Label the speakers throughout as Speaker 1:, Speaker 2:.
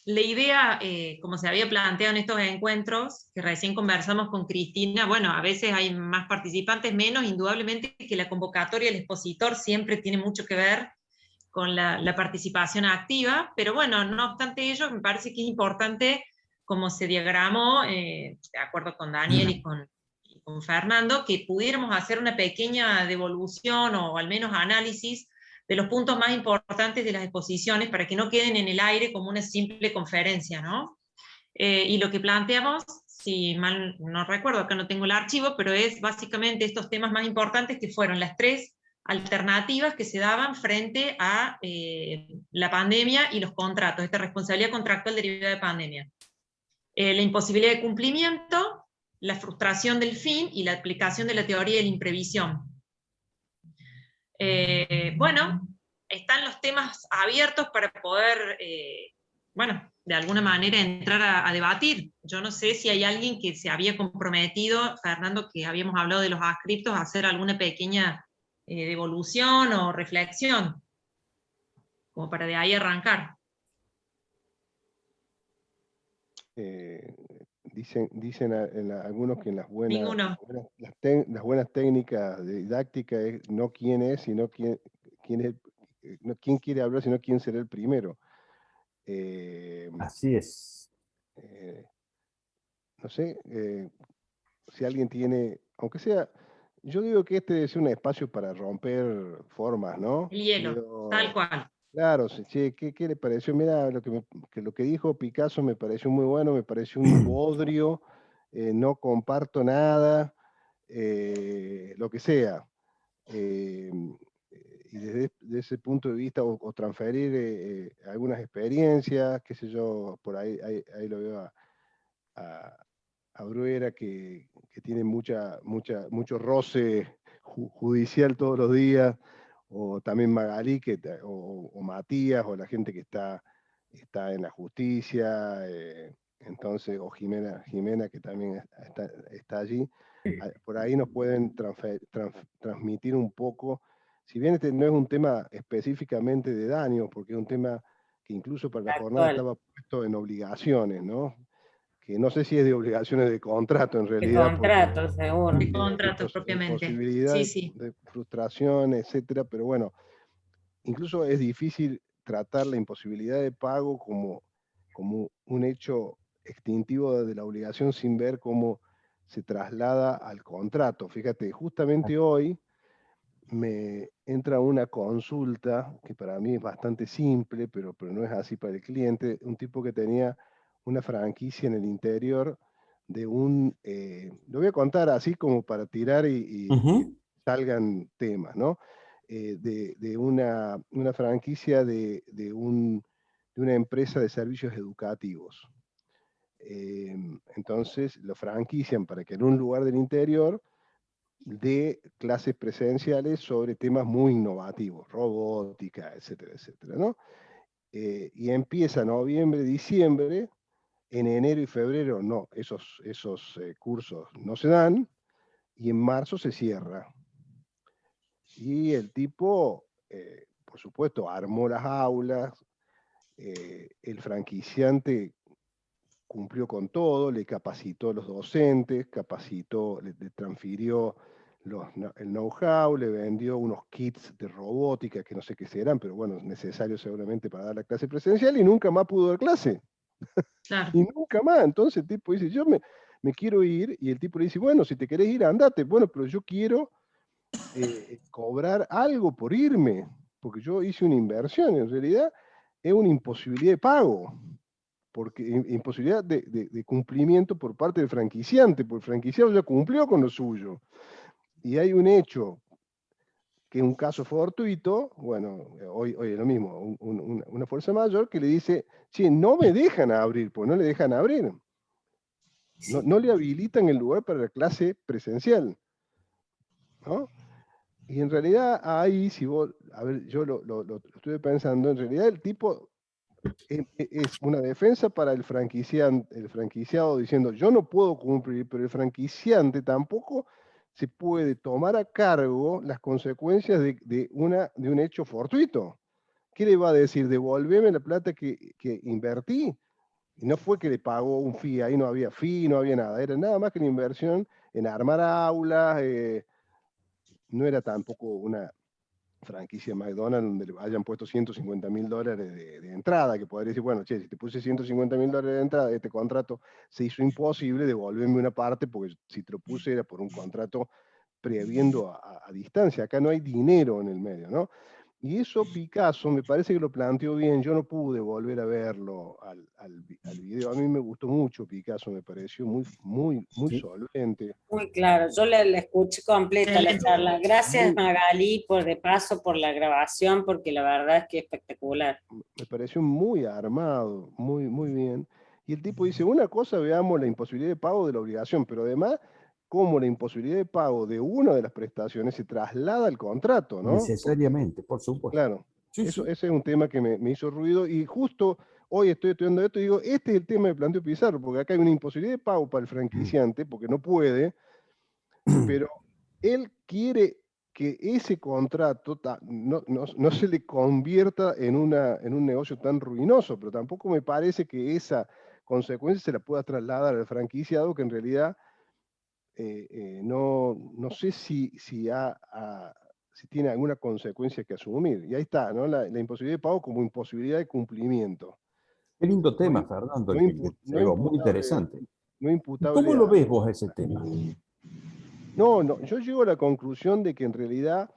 Speaker 1: La idea, como se había planteado en estos encuentros, que recién conversamos con Cristina, bueno, a veces hay más participantes, menos, indudablemente que la convocatoria del expositor siempre tiene mucho que ver con la participación activa, pero bueno, no obstante ello, me parece que es importante, como se diagramó, de acuerdo con Daniel y con Fernando, que pudiéramos hacer una pequeña devolución o al menos análisis de los puntos más importantes de las exposiciones para que no queden en el aire como una simple conferencia, ¿no? Y lo que planteamos, si mal no recuerdo, acá no tengo el archivo, pero es básicamente estos temas más importantes que fueron las tres alternativas que se daban frente a la pandemia y los contratos, esta responsabilidad contractual derivada de pandemia. La imposibilidad de cumplimiento, la frustración del fin y la aplicación de la teoría de la imprevisión. Bueno, están los temas abiertos para poder, bueno, de alguna manera entrar a debatir. Yo no sé si hay alguien que se había comprometido, Fernando, que habíamos hablado de los adscriptos, a hacer alguna pequeña devolución o reflexión, como para de ahí arrancar.
Speaker 2: Dicen algunos que en las buenas,
Speaker 1: Ninguno.
Speaker 2: las buenas técnicas de didáctica es no quién es, sino quién es, no quién quiere hablar, sino quién será el primero.
Speaker 3: Así es.
Speaker 2: No sé, si alguien tiene, aunque sea, yo digo que este es un espacio para romper formas, ¿no?
Speaker 1: El hielo, tal
Speaker 2: Digo,
Speaker 1: cual.
Speaker 2: claro, che, ¿qué le pareció? Mira, lo que dijo Picasso me pareció muy bueno, me pareció un bodrio, no comparto nada, lo que sea. Y desde ese punto de vista, o transferir algunas experiencias, qué sé yo, por ahí lo veo a, a Bruera que tiene mucho roce judicial todos los días, o también Magalí o Matías, o la gente que está en la justicia, entonces, o Jimena que también está allí. Por ahí nos pueden transmitir un poco, si bien este no es un tema específicamente de daño, porque es un tema que incluso para la jornada
Speaker 4: Actual.
Speaker 2: estaba puesto en obligaciones, ¿no? Que no sé si es de obligaciones de contrato en
Speaker 4: De
Speaker 2: realidad,
Speaker 4: contrato, seguro.
Speaker 1: De contrato propiamente.
Speaker 2: imposibilidad
Speaker 1: Sí, sí.
Speaker 2: de frustración, etcétera, pero bueno, incluso es difícil tratar la imposibilidad de pago como un hecho extintivo de la obligación sin ver cómo se traslada al contrato. Fíjate, justamente hoy me entra una consulta que para mí es bastante simple, pero no es así para el cliente, un tipo que tenía una franquicia en el interior de lo voy a contar así como para tirar y salgan temas, ¿no? De una franquicia de una empresa de servicios educativos. Entonces lo franquician para que en un lugar del interior de clases presenciales sobre temas muy innovativos, robótica, etcétera, etcétera, ¿no? Y empieza noviembre, diciembre, en enero y febrero no, esos cursos no se dan, y en marzo se cierra. Y el tipo, por supuesto, armó las aulas, el franquiciante cumplió con todo, le capacitó a los docentes, le transfirió el know-how, le vendió unos kits de robótica que no sé qué serán, pero bueno, necesarios seguramente para dar la clase presencial, y nunca más pudo dar clase.
Speaker 1: Claro.
Speaker 2: Y nunca más. Entonces el tipo dice, yo me quiero ir, y el tipo le dice, bueno, si te querés ir, andate. Bueno, pero yo quiero cobrar algo por irme, porque yo hice una inversión, en realidad es una imposibilidad de pago, porque imposibilidad de cumplimiento por parte del franquiciante, porque el franquiciado ya cumplió con lo suyo. Y hay un hecho, que es un caso fortuito, bueno, hoy es lo mismo, una fuerza mayor que le dice, che, no me dejan abrir, pues no le dejan abrir. No le habilitan el lugar para la clase presencial, ¿no? Y en realidad ahí, si vos, a ver, yo lo estuve pensando, en realidad el tipo es una defensa para el franquiciado diciendo, yo no puedo cumplir, pero el franquiciante tampoco se puede tomar a cargo las consecuencias de un hecho fortuito. ¿Qué le va a decir? Devolveme la plata que invertí. Y no fue que le pagó un fee, ahí no había fee, no había nada, era nada más que una inversión en armar aulas, no era tampoco una franquicia McDonald's donde le hayan puesto $150.000 de entrada, que podría decir, bueno, che, si te puse $150.000 de entrada, este contrato se hizo imposible, devolverme una parte, porque si te lo puse era por un contrato previendo a distancia, acá no hay dinero en el medio, ¿no? Y eso Picasso me parece que lo planteó bien, yo no pude volver a verlo al video, a mí me gustó mucho Picasso, me pareció muy
Speaker 3: Sí.
Speaker 2: solvente.
Speaker 4: Muy claro, yo la escuché completa la
Speaker 1: Excelente.
Speaker 4: charla. Gracias
Speaker 2: Muy-
Speaker 4: Magali por de paso por la grabación, porque la verdad es que es espectacular.
Speaker 2: Me pareció muy armado, muy bien. Y el tipo dice, una cosa, veamos la imposibilidad de pago de la obligación, pero además, cómo la imposibilidad de pago de una de las prestaciones se traslada al contrato, ¿no?
Speaker 3: Necesariamente, por supuesto.
Speaker 2: Claro,
Speaker 3: Sí,
Speaker 2: eso,
Speaker 3: sí.
Speaker 2: ese es un tema que me hizo ruido y justo hoy estoy estudiando esto y digo, este es el tema de planteo Pizarro, porque acá hay una imposibilidad de pago para el franquiciante, porque no puede, pero él quiere que ese contrato no se le convierta en un negocio tan ruinoso, pero tampoco me parece que esa consecuencia se la pueda trasladar al franquiciado, que en realidad no sé si tiene alguna consecuencia que asumir. Y ahí está, ¿no? La imposibilidad de pago como imposibilidad de cumplimiento.
Speaker 3: Qué lindo
Speaker 2: No,
Speaker 3: tema, Fernando,
Speaker 2: no
Speaker 3: el que
Speaker 2: no
Speaker 3: traigo, muy
Speaker 2: imputable,
Speaker 3: interesante.
Speaker 2: no
Speaker 3: ¿Y cómo
Speaker 2: imputable
Speaker 3: lo
Speaker 2: a...
Speaker 3: ves vos ese tema?
Speaker 2: No, yo llego a la conclusión de que en realidad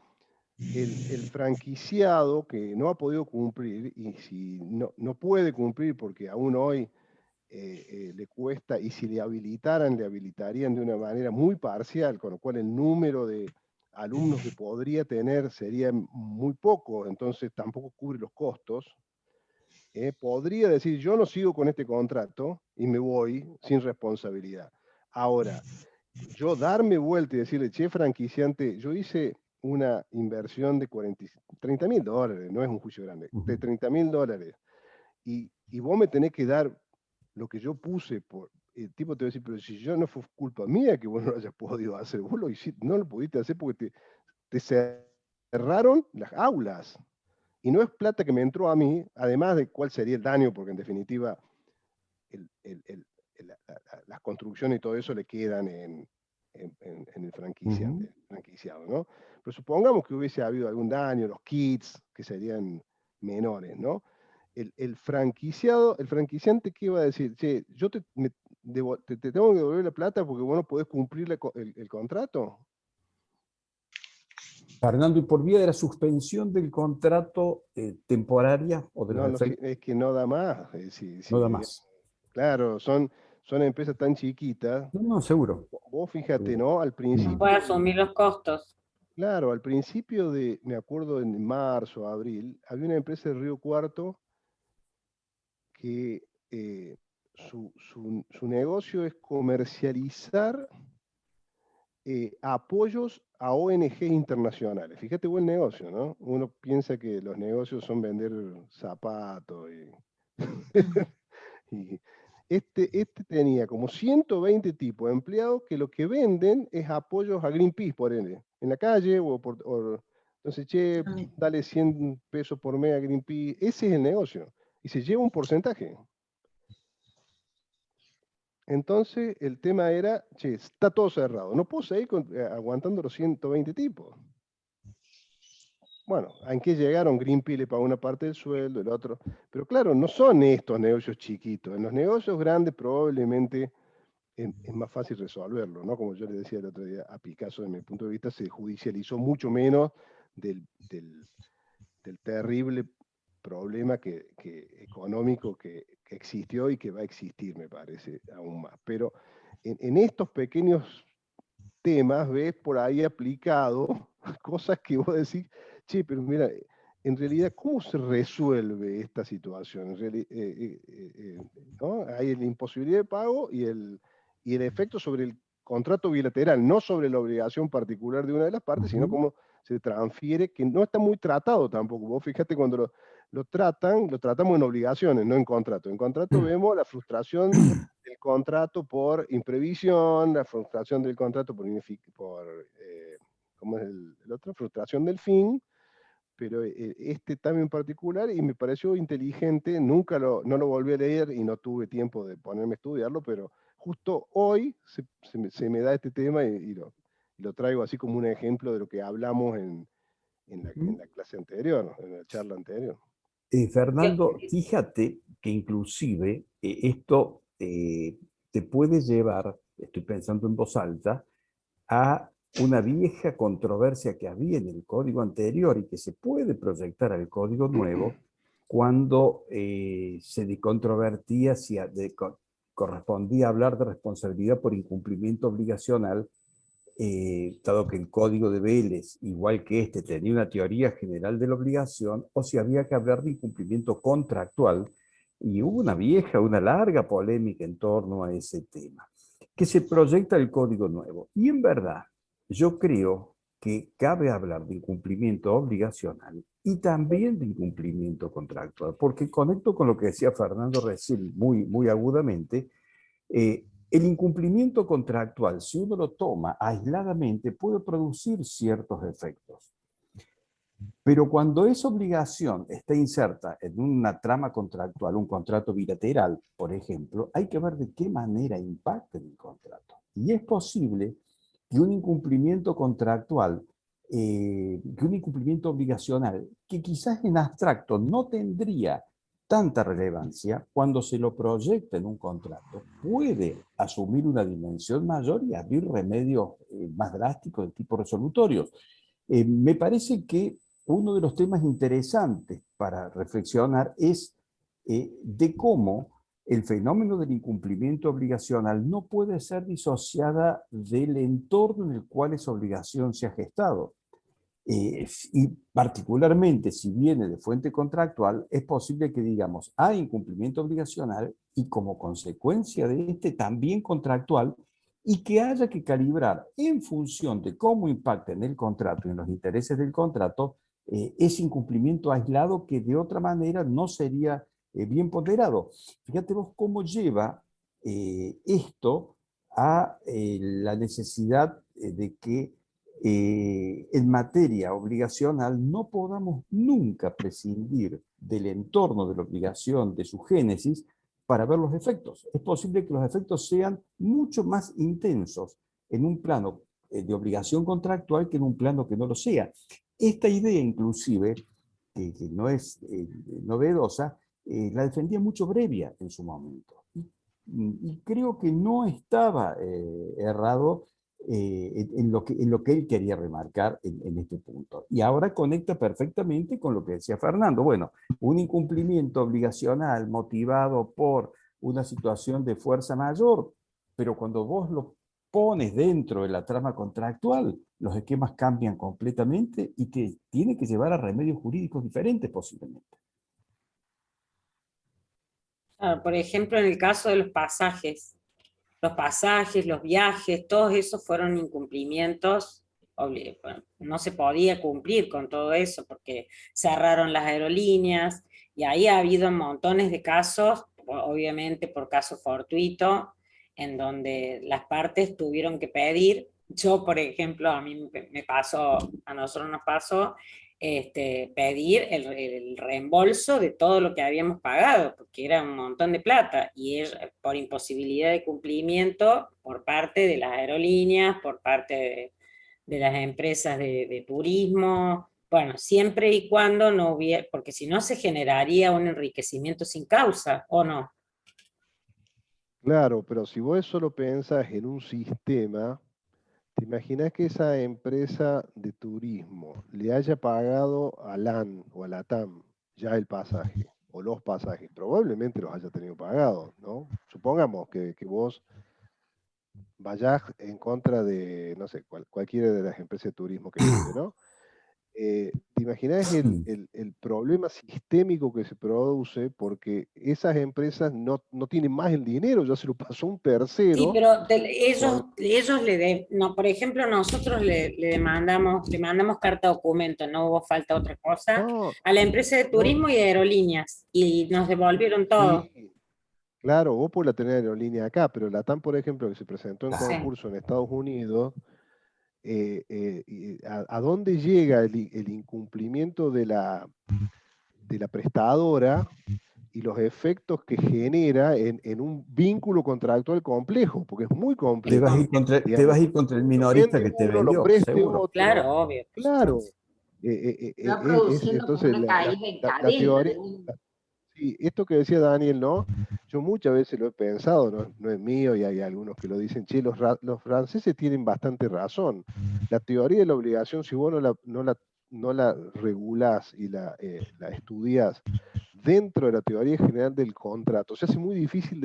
Speaker 2: el franquiciado que no ha podido cumplir, y si no puede cumplir porque aún hoy le cuesta, y si le habilitaran, le habilitarían de una manera muy parcial, con lo cual el número de alumnos que podría tener sería muy poco, entonces tampoco cubre los costos. Podría decir, yo no sigo con este contrato y me voy sin responsabilidad. Ahora, yo darme vuelta y decirle, che, franquiciante, yo hice una inversión de $30.000, no es un juicio grande, de $30.000, y vos me tenés que dar lo que yo puse por... El tipo te va a decir, pero si yo no fue culpa mía que vos no lo hayas podido hacer, vos lo hiciste, no lo pudiste hacer porque te cerraron las aulas. Y no es plata que me entró a mí, además de cuál sería el daño, porque en definitiva las construcciones y todo eso le quedan en el franquiciado, ¿no? Pero supongamos que hubiese habido algún daño, los kits, que serían menores, ¿no? El franquiciante, ¿qué iba a decir? Che, yo te tengo que devolver la plata porque vos no podés cumplir el contrato.
Speaker 3: Fernando, y por vía de la suspensión del contrato temporaria o de los
Speaker 2: No,
Speaker 3: efectos,
Speaker 2: es que no da más.
Speaker 3: no da más.
Speaker 2: Claro, son empresas tan chiquitas.
Speaker 3: No, seguro.
Speaker 2: Vos fíjate,
Speaker 3: Seguro.
Speaker 2: ¿no? Al
Speaker 4: No puede
Speaker 2: principio,
Speaker 4: asumir los costos.
Speaker 2: claro, al principio me acuerdo en marzo, abril, había una empresa de Río Cuarto que su negocio es comercializar apoyos a ONG internacionales. Fíjate, buen negocio, ¿no? Uno piensa que los negocios son vender zapatos y este tenía como 120 tipos de empleados que lo que venden es apoyos a Greenpeace, por ende, en la calle entonces, che, dale 100 pesos por mes a Greenpeace. Ese es el negocio. Y se lleva un porcentaje. Entonces, el tema era, che, está todo cerrado. No puedo seguir aguantando los 120 tipos. Bueno, ¿en qué llegaron? Greenpeace le pagó una parte del sueldo, el otro. Pero claro, no son estos negocios chiquitos. En los negocios grandes probablemente es más fácil resolverlo, ¿no? Como yo le decía el otro día a Picasso, desde mi punto de vista, se judicializó mucho menos del terrible problema económico que existió y que va a existir, me parece, aún más. Pero en estos pequeños temas ves por ahí aplicado cosas que vos decís, che, pero mira, en realidad, ¿cómo se resuelve esta situación? ¿No? Hay la imposibilidad de pago y el efecto sobre el contrato bilateral, no sobre la obligación particular de una de las partes, sino cómo se transfiere, que no está muy tratado tampoco. Vos fíjate cuando lo tratamos en obligaciones, no en contrato. En contrato vemos la frustración del contrato por imprevisión, la frustración del contrato ¿cómo es el otro? Frustración del fin, pero este también en particular, y me pareció inteligente, no lo volví a leer y no tuve tiempo de ponerme a estudiarlo, pero justo hoy se me da este tema y lo traigo así como un ejemplo de lo que hablamos en la clase anterior, ¿no? En la charla anterior.
Speaker 3: Fernando, fíjate que inclusive esto te puede llevar, estoy pensando en voz alta, a una vieja controversia que había en el código anterior y que se puede proyectar al código nuevo cuando se controvertía si correspondía hablar de responsabilidad por incumplimiento obligacional, dado que el código de Vélez, igual que este, tenía una teoría general de la obligación, o si había que hablar de incumplimiento contractual, y hubo una larga polémica en torno a ese tema, que se proyecta el código nuevo. Y en verdad, yo creo que cabe hablar de incumplimiento obligacional y también de incumplimiento contractual, porque conecto con lo que decía Fernando recién muy agudamente. El incumplimiento contractual, si uno lo toma aisladamente, puede producir ciertos efectos. Pero cuando esa obligación está inserta en una trama contractual, un contrato bilateral, por ejemplo, hay que ver de qué manera impacta en el contrato. Y es posible que un incumplimiento contractual, que un incumplimiento obligacional, que quizás en abstracto no tendría tanta relevancia, cuando se lo proyecta en un contrato, puede asumir una dimensión mayor y abrir remedios más drásticos de tipo resolutorios. Me parece que uno de los temas interesantes para reflexionar es de cómo el fenómeno del incumplimiento obligacional no puede ser disociada del entorno en el cual esa obligación se ha gestado. Y particularmente si viene de fuente contractual, es posible que digamos hay incumplimiento obligacional y como consecuencia de este también contractual, y que haya que calibrar en función de cómo impacta en el contrato y en los intereses del contrato ese incumplimiento aislado que de otra manera no sería bien ponderado. Fíjate vos cómo lleva esto a la necesidad de que en materia obligacional no podamos nunca prescindir del entorno de la obligación, de su génesis, para ver los efectos. Es posible que los efectos sean mucho más intensos en un plano de obligación contractual que en un plano que no lo sea. Esta idea, inclusive, que no es novedosa, la defendía mucho Brevia en su momento. Y creo que no estaba errado en lo que él quería remarcar en este punto. Y ahora conecta perfectamente con lo que decía Fernando. Bueno, un incumplimiento obligacional motivado por una situación de fuerza mayor, pero cuando vos lo pones dentro de la trama contractual, los esquemas cambian completamente y te tiene que llevar a remedios jurídicos diferentes posiblemente.
Speaker 4: Claro, por ejemplo, en el caso de los pasajes, los viajes, todos esos fueron incumplimientos. Bueno, no se podía cumplir con todo eso porque cerraron las aerolíneas y ahí ha habido montones de casos, obviamente por caso fortuito, en donde las partes tuvieron que pedir. Yo, por ejemplo, a mí me pasó, a nosotros nos pasó, pedir el reembolso de todo lo que habíamos pagado, porque era un montón de plata, y es por imposibilidad de cumplimiento por parte de las aerolíneas, por parte de las empresas de turismo, bueno, siempre y cuando no hubiera, porque si no se generaría un enriquecimiento sin causa, ¿o no?
Speaker 2: Claro, pero si vos solo pensás en un sistema, ¿te imaginas que esa empresa de turismo le haya pagado a LAN o a LATAM ya el pasaje o los pasajes? Probablemente los haya tenido pagados, ¿no? Supongamos que vos vayas en contra de, no sé, cualquiera de las empresas de turismo que fuere, ¿no? ¿Te imaginas el problema sistémico que se produce porque esas empresas no tienen más el dinero, ya se lo pasó un
Speaker 4: Sí,
Speaker 2: tercero?
Speaker 4: pero ellos no, por ejemplo, nosotros le mandamos carta documento, no hubo falta otra cosa,
Speaker 2: No,
Speaker 4: a la empresa de
Speaker 2: no,
Speaker 4: turismo y de aerolíneas, y nos devolvieron todo.
Speaker 2: sí, claro, vos podés tener aerolínea acá, pero la TAM, por ejemplo, que se presentó en
Speaker 4: Sí.
Speaker 2: concurso en Estados Unidos, a dónde llega el incumplimiento de la prestadora y los efectos que genera en un vínculo contractual complejo, porque es muy complejo.
Speaker 3: Te vas a ir contra el minorista que te
Speaker 2: uno, lo
Speaker 3: vendió,
Speaker 2: preste
Speaker 3: seguro.
Speaker 2: otro.
Speaker 4: Claro, obvio.
Speaker 2: Claro.
Speaker 1: Va produciendo como
Speaker 2: Entonces,
Speaker 1: una caída en
Speaker 2: la
Speaker 1: cadena
Speaker 2: teoría,
Speaker 1: de un...
Speaker 2: sí, esto que decía Daniel, ¿no? Yo muchas veces lo he pensado, no es mío, y hay algunos que lo dicen, che, los franceses tienen bastante razón. La teoría de la obligación, si vos no la regulás y la estudias dentro de la teoría general del contrato, se hace muy difícil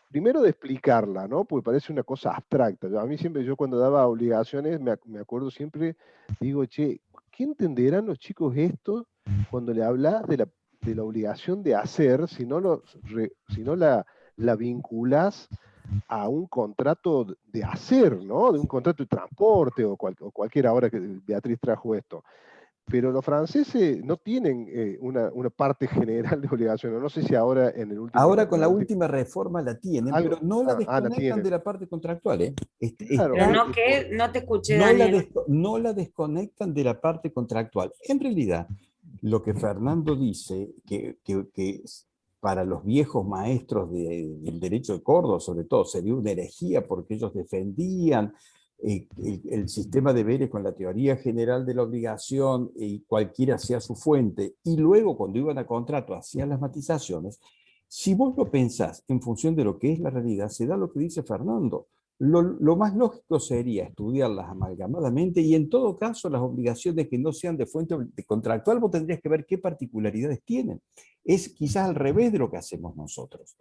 Speaker 2: primero de explicarla, ¿no? Porque parece una cosa abstracta. A mí siempre, yo cuando daba obligaciones, me acuerdo siempre, digo, che, ¿qué entenderán los chicos esto cuando le hablas de la obligación de hacer, si no la vinculás a un contrato de hacer, ¿no? De un contrato de transporte o cualquier hora que Beatriz trajo esto? Pero los franceses no tienen una parte general de obligaciones. No sé si ahora en el último...
Speaker 3: Ahora con la última reforma la tienen, pero no la
Speaker 2: la
Speaker 3: desconectan
Speaker 2: tienen.
Speaker 3: de la parte contractual. ¿Eh?
Speaker 2: Claro,
Speaker 4: Pero no, que no te escuché, Daniel.
Speaker 3: No la desconectan de la parte contractual. En realidad, lo que Fernando dice, que para los viejos maestros del derecho de Córdoba, sobre todo, sería una herejía porque ellos defendían el sistema de deberes con la teoría general de la obligación y cualquiera sea su fuente, y luego cuando iban a contrato hacían las matizaciones. Si vos lo pensás en función de lo que es la realidad, se da lo que dice Fernando. Lo más lógico sería estudiarlas amalgamadamente y en todo caso las obligaciones que no sean de fuente contractual vos tendrías que ver qué particularidades tienen. Es quizás al revés de lo que hacemos nosotros.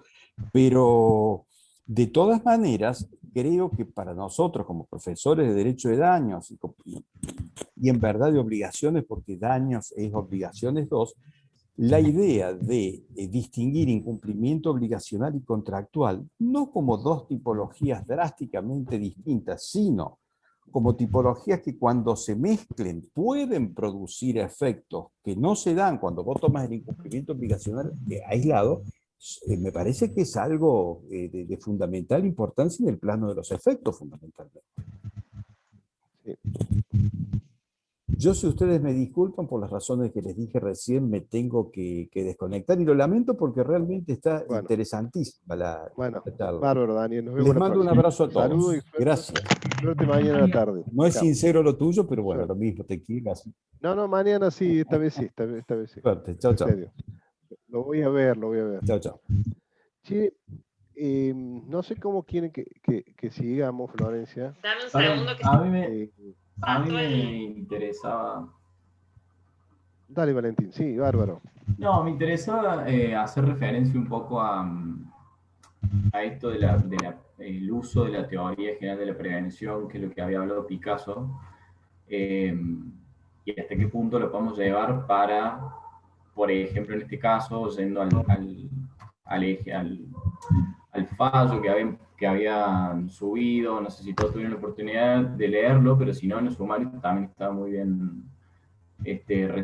Speaker 3: Pero de todas maneras, creo que para nosotros como profesores de derecho de daños y en verdad de obligaciones, porque daños es obligaciones dos, la idea de distinguir incumplimiento obligacional y contractual no como dos tipologías drásticamente distintas, sino como tipologías que cuando se mezclen pueden producir efectos que no se dan cuando vos tomas el incumplimiento obligacional aislado, me parece que es algo de fundamental importancia en el plano de los efectos fundamentalmente.
Speaker 2: Sí.
Speaker 3: Yo, si ustedes me disculpan por las razones que les dije recién, me tengo que desconectar y lo lamento porque realmente está interesantísima la charla.
Speaker 2: Bárbaro, Daniel. Nos vemos
Speaker 3: Les mando un abrazo a todos.
Speaker 2: Saludos y suerte.
Speaker 3: Gracias.
Speaker 2: Suerte mañana a la tarde.
Speaker 3: No es
Speaker 2: Chao.
Speaker 3: sincero lo tuyo, pero bueno, lo mismo, te quiero.
Speaker 2: No, mañana sí, esta vez sí.
Speaker 3: Suerte, chao, chao.
Speaker 2: Lo voy a ver.
Speaker 3: Chao, chao.
Speaker 2: Che, no sé cómo quieren que sigamos, Florencia.
Speaker 1: Dame un segundo que
Speaker 5: a mí me interesaba...
Speaker 2: Dale, Valentín, sí, bárbaro.
Speaker 5: No, me interesaba hacer referencia un poco a esto el uso de la teoría general de la prevención, que es lo que había hablado Picasso, y hasta qué punto lo podemos llevar para, por ejemplo, en este caso, yendo al fallo que habían subido, no sé si todos tuvieron la oportunidad de leerlo, pero si no, en el sumario también está muy bien.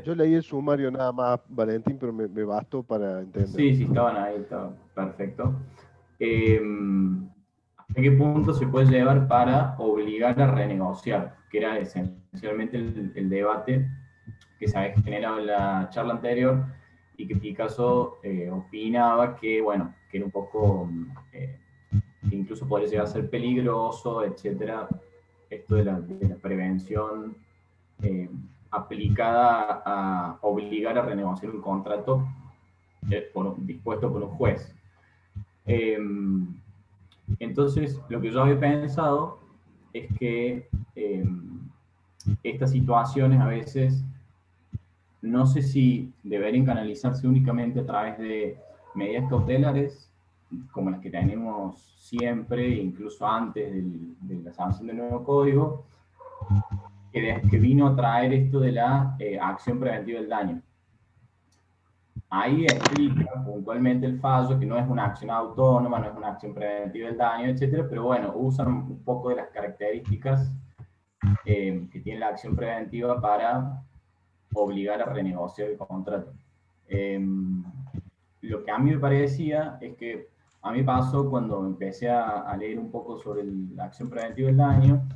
Speaker 2: Yo leí el sumario nada más, Valentín, pero me bastó para entender.
Speaker 5: Sí, estaban ahí, estaba perfecto. ¿Hasta qué punto se puede llevar para obligar a renegociar? Que era esencialmente el debate que se había generado en la charla anterior y que Picasso opinaba que, bueno, que era un poco, que incluso podría llegar a ser peligroso, etcétera, esto de la prevención aplicada a obligar a renegociar un contrato dispuesto por un juez. Entonces, lo que yo había pensado es que estas situaciones a veces no sé si deberían canalizarse únicamente a través de medidas cautelares, como las que tenemos siempre, incluso antes de la sanción del nuevo código, que vino a traer esto de la acción preventiva del daño. Ahí explica puntualmente el fallo, que no es una acción autónoma, no es una acción preventiva del daño, etcétera, pero bueno, usan un poco de las características que tiene la acción preventiva para obligar a renegociar el contrato. Lo que a mí me parecía es que a mí pasó cuando empecé a leer un poco sobre la acción preventiva del daño,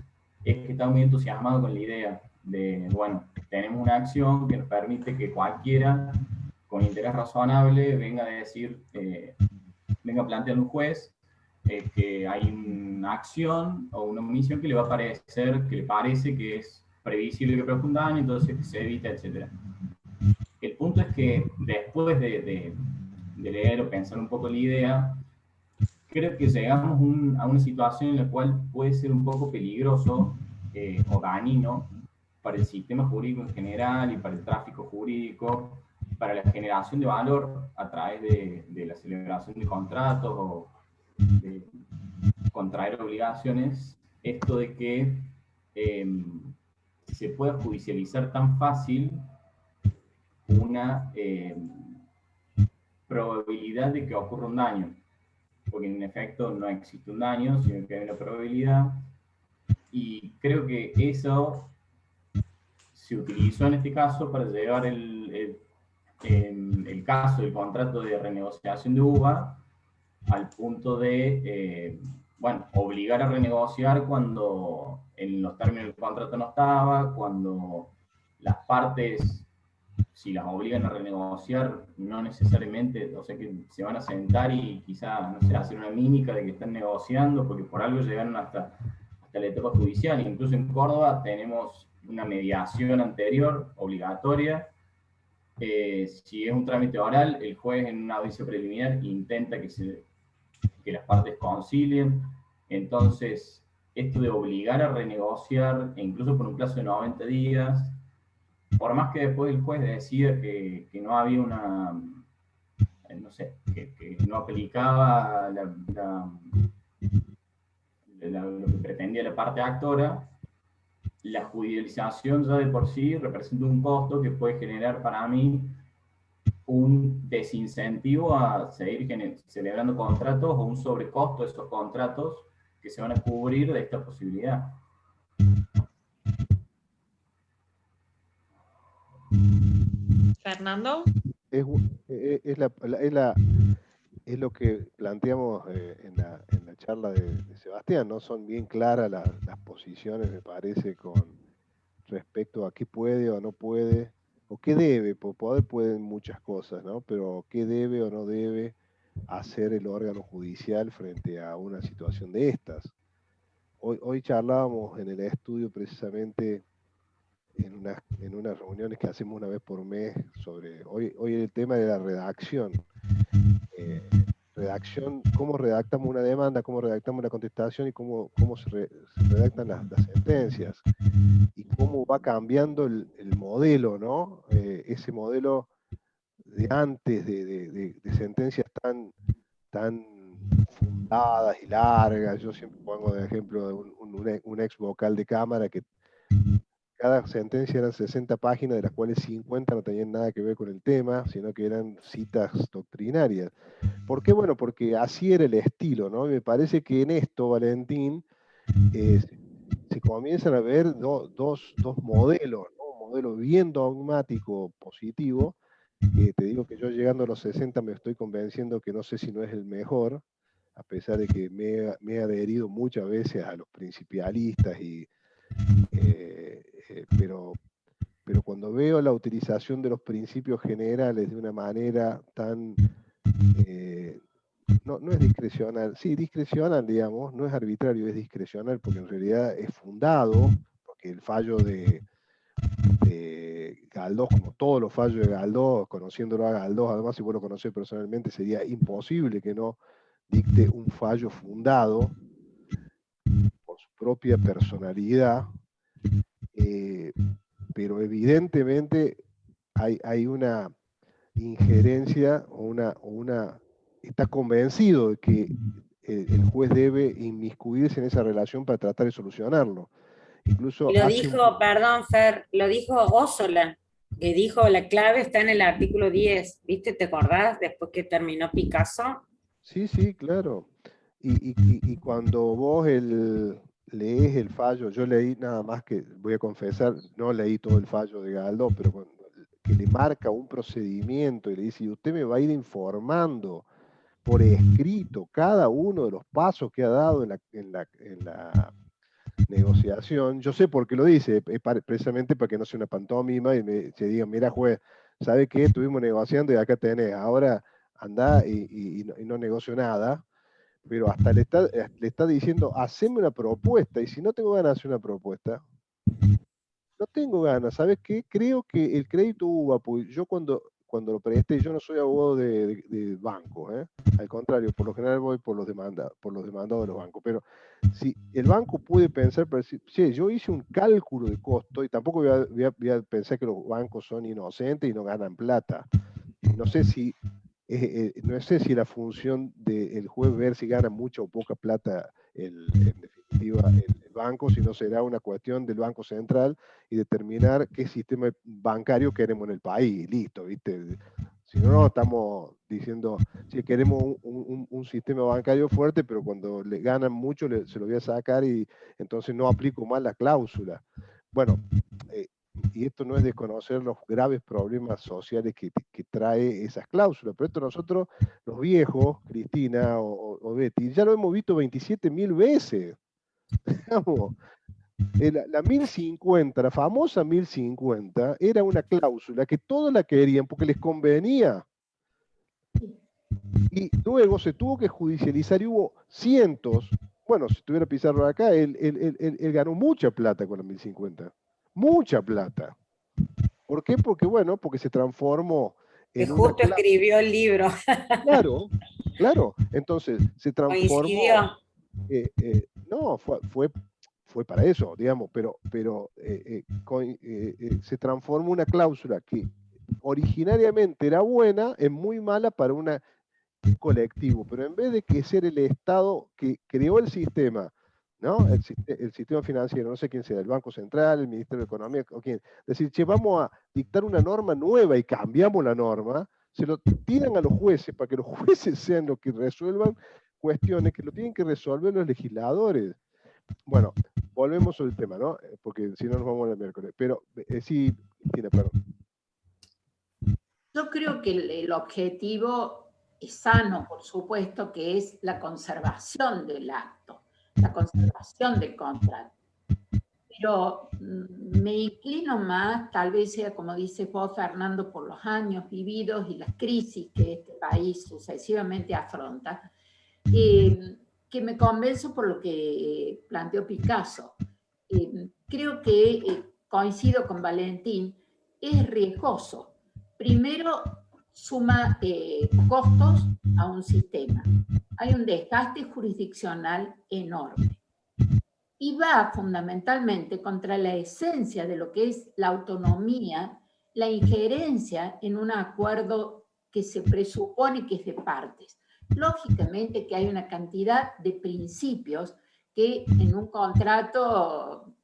Speaker 5: es que está muy entusiasmado con la idea de, bueno, tenemos una acción que nos permite que cualquiera con interés razonable venga a decir, venga a plantear un juez que hay una acción o una omisión que le va a parecer, que le parece que es previsible que produzca un daño, entonces que se evita, etc. El punto es que después de leer o pensar un poco la idea, creo que llegamos a una situación en la cual puede ser un poco peligroso o dañino para el sistema jurídico en general y para el tráfico jurídico, para la generación de valor a través de la celebración de contratos o de contraer obligaciones, esto de que se pueda judicializar tan fácil una probabilidad de que ocurra un daño, porque en efecto no existe un daño, sino que hay una probabilidad, y creo que eso se utilizó en este caso para llevar el caso del contrato de renegociación de UVA al punto de, bueno, obligar a renegociar cuando en los términos del contrato no estaba, cuando las partes, si las obligan a renegociar, no necesariamente, o sea que se van a sentar y quizá, no sé, hacer una mímica de que están negociando, porque por algo llegaron hasta la etapa judicial. Incluso en Córdoba tenemos una mediación anterior, obligatoria. Si es un trámite oral, el juez en una audiencia preliminar intenta que las partes concilien. Entonces, esto de obligar a renegociar, e incluso por un plazo de 90 días, por más que después el juez decida que no había una, no sé, que no aplicaba lo que pretendía la parte actora, la judicialización ya de por sí representa un costo que puede generar para mí un desincentivo a seguir celebrando contratos o un sobrecosto de esos contratos que se van a cubrir de esta posibilidad.
Speaker 1: Fernando.
Speaker 2: Es lo que planteamos en la charla de Sebastián, ¿no? Son bien claras las posiciones, me parece, con respecto a qué puede o no puede, o qué debe, por poder pueden muchas cosas, ¿no? Pero qué debe o no debe hacer el órgano judicial frente a una situación de estas. Hoy charlábamos en el estudio precisamente en unas reuniones que hacemos una vez por mes hoy el tema de la redacción. Redacción, cómo redactamos una demanda, cómo redactamos una contestación y cómo se redactan las sentencias y cómo va cambiando el modelo, ¿no? Ese modelo de antes de sentencias tan fundadas y largas. Yo siempre pongo de ejemplo un ex vocal de cámara que cada sentencia eran 60 páginas, de las cuales 50 no tenían nada que ver con el tema, sino que eran citas doctrinarias. ¿Por qué? Bueno, porque así era el estilo, ¿no? Y me parece que en esto, Valentín, se comienzan a ver dos modelos, ¿no? Un modelo bien dogmático, positivo, que te digo que yo llegando a los 60 me estoy convenciendo que no sé si no es el mejor, a pesar de que me he adherido muchas veces a los principialistas pero cuando veo la utilización de los principios generales de una manera tan, no es discrecional, sí, discrecional, digamos, no es arbitrario, es discrecional, porque en realidad es fundado, porque el fallo de Galdós, como todos los fallos de Galdós, conociéndolo a Galdós, además si vos lo conocés personalmente, sería imposible que no dicte un fallo fundado por su propia personalidad, pero evidentemente hay una injerencia está convencido de que el juez debe inmiscuirse en esa relación para tratar de solucionarlo. Incluso
Speaker 4: lo dijo, perdón Fer, lo dijo Ossola, que dijo la clave está en el artículo 10, ¿viste? ¿Te acordás después que terminó Picasso?
Speaker 2: Sí, claro. Y cuando vos lees el fallo, yo leí nada más que, voy a confesar, no leí todo el fallo de Galdós, pero que le marca un procedimiento y le dice, y usted me va a ir informando por escrito cada uno de los pasos que ha dado en negociación. Yo sé por qué lo dice, es precisamente para que no sea una pantomima y se diga, mira juez, ¿sabe qué? Estuvimos negociando y acá tenés, ahora anda y no negocio nada, pero hasta le está diciendo, haceme una propuesta, y si no tengo ganas de hacer una propuesta, no tengo ganas, ¿sabes qué? Creo que el crédito UVA, pues yo cuando lo presté, yo no soy abogado de banco, ¿eh? Al contrario, por lo general voy por los demandados de los bancos, pero si el banco puede pensar, pero decir, sí, yo hice un cálculo de costo y tampoco voy a pensar que los bancos son inocentes y no ganan plata. No sé si, no sé si la función del juez ver si gana mucha o poca plata en definitiva el banco, si no será una cuestión del Banco Central y determinar qué sistema bancario queremos en el país, listo, ¿viste? Si no, no estamos diciendo, si queremos un sistema bancario fuerte, pero cuando le ganan mucho se lo voy a sacar y entonces no aplico más la cláusula. Bueno, y esto no es desconocer los graves problemas sociales que trae esas cláusulas, pero esto nosotros, los viejos, Cristina o Betty, ya lo hemos visto 27.000 veces. Digamos, la 1050, la famosa 1050, era una cláusula que todos la querían porque les convenía. Y luego se tuvo que judicializar y hubo cientos. Bueno, si estuviera Pizarro acá, él ganó mucha plata con la 1050. Mucha plata. ¿Por qué? Porque, bueno, porque se transformó
Speaker 4: Que
Speaker 2: en una
Speaker 4: justo escribió el libro.
Speaker 2: Claro, claro. Entonces, se transformó.
Speaker 4: Coincidió.
Speaker 2: No, fue para eso, digamos, pero se transformó una cláusula que originariamente era buena en muy mala para un colectivo, pero en vez de que ser el Estado que creó el sistema, ¿no? El sistema financiero, no sé quién sea, el Banco Central, el Ministerio de Economía, o quién, decir, che, vamos a dictar una norma nueva y cambiamos la norma, se lo tiran a los jueces para que los jueces sean los que resuelvan cuestiones que lo tienen que resolver los legisladores. Bueno, volvemos al tema, ¿no? Porque si no nos vamos el miércoles. Pero sí, Cristina, perdón.
Speaker 6: Yo creo que el objetivo es sano, por supuesto, que es la conservación del acto, la conservación del contrato. Pero me inclino más, tal vez sea como dice vos, Fernando, por los años vividos y las crisis que este país sucesivamente afronta, que me convenzo por lo que planteó Picasso. Creo que coincido con Valentín, es riesgoso. Primero, suma costos a un sistema. Hay un desgaste jurisdiccional enorme. Y va fundamentalmente contra la esencia de lo que es la autonomía, la injerencia en un acuerdo que se presupone que es de partes. Lógicamente que hay una cantidad de principios que en un contrato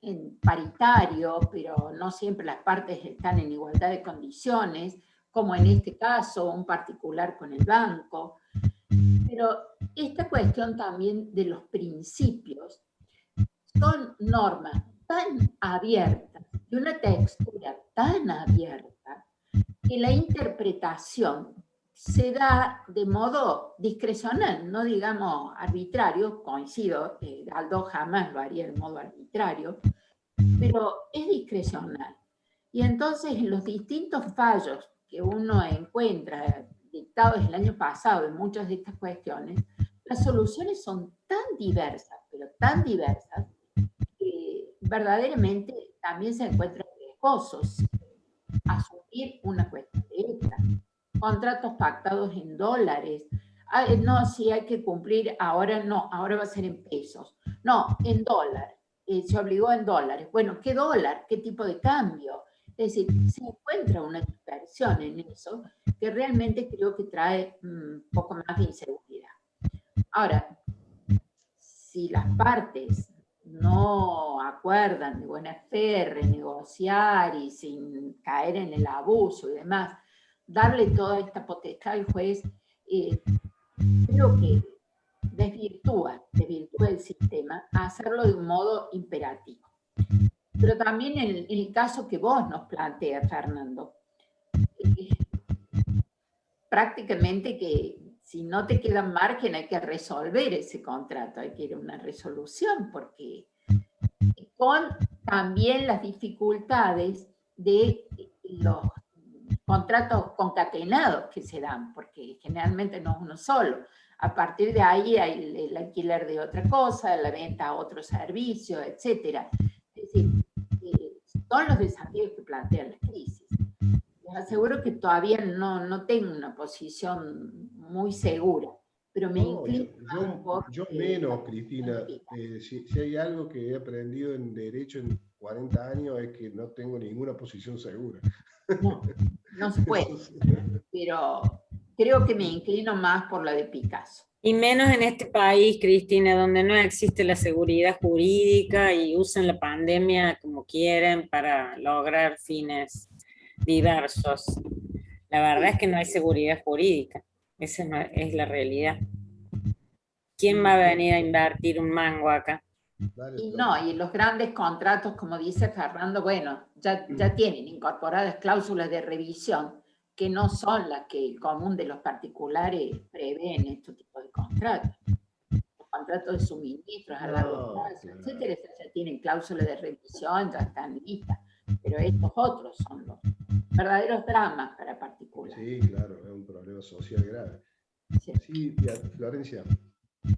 Speaker 6: paritario, pero no siempre las partes están en igualdad de condiciones, como en este caso, un particular con el banco. Pero esta cuestión también de los principios son normas tan abiertas, de una textura tan abierta, que la interpretación se da de modo discrecional, no digamos arbitrario, coincido, Aldo jamás lo haría de modo arbitrario, pero es discrecional. Y entonces en los distintos fallos que uno encuentra dictados el año pasado en muchas de estas cuestiones, las soluciones son tan diversas, pero tan diversas, que verdaderamente también se encuentran riesgosos asumir una cuestión de esta. Contratos pactados en dólares. No, si hay que cumplir, ahora no, ahora va a ser en pesos. No, en dólar. Se obligó en dólares. Bueno, ¿qué dólar? ¿Qué tipo de cambio? Es decir, se encuentra una dispersión en eso que realmente creo que trae un poco más de inseguridad. Ahora, si las partes no acuerdan de buena fe renegociar y sin caer en el abuso y demás, darle toda esta potestad al juez, creo que desvirtúa el sistema a hacerlo de un modo imperativo. Pero también en el caso que vos nos planteas, Fernando, prácticamente que si no te queda margen hay que resolver ese contrato, hay que ir a una resolución, porque con también las dificultades de los contratos concatenados que se dan, porque generalmente no es uno solo. A partir de ahí hay el alquiler de otra cosa, la venta a otro servicio, etc. Es decir, son los desafíos que plantean las crisis. Les aseguro que todavía no tengo una posición muy segura, pero me inclino
Speaker 2: yo menos, Cristina. Si hay algo que he aprendido en Derecho en 40 años es que no tengo ninguna posición segura.
Speaker 6: No se puede, pero creo que me inclino más por la de Picasso.
Speaker 4: Y menos en este país, Cristina, donde no existe la seguridad jurídica y usan la pandemia como quieren para lograr fines diversos. La verdad es que no hay seguridad jurídica, esa es la realidad. ¿Quién va a venir a invertir un mango acá?
Speaker 6: Y no, y los grandes contratos, como dice Fernando, bueno, ya tienen incorporadas cláusulas de revisión que no son las que el común de los particulares prevé en este tipo de contratos. Los contratos de suministros a largo plazo, etcétera, ya tienen cláusulas de revisión, ya están listas, pero estos otros son los verdaderos dramas para particulares.
Speaker 2: Sí, claro, es un problema social grave. Sí, Florencia.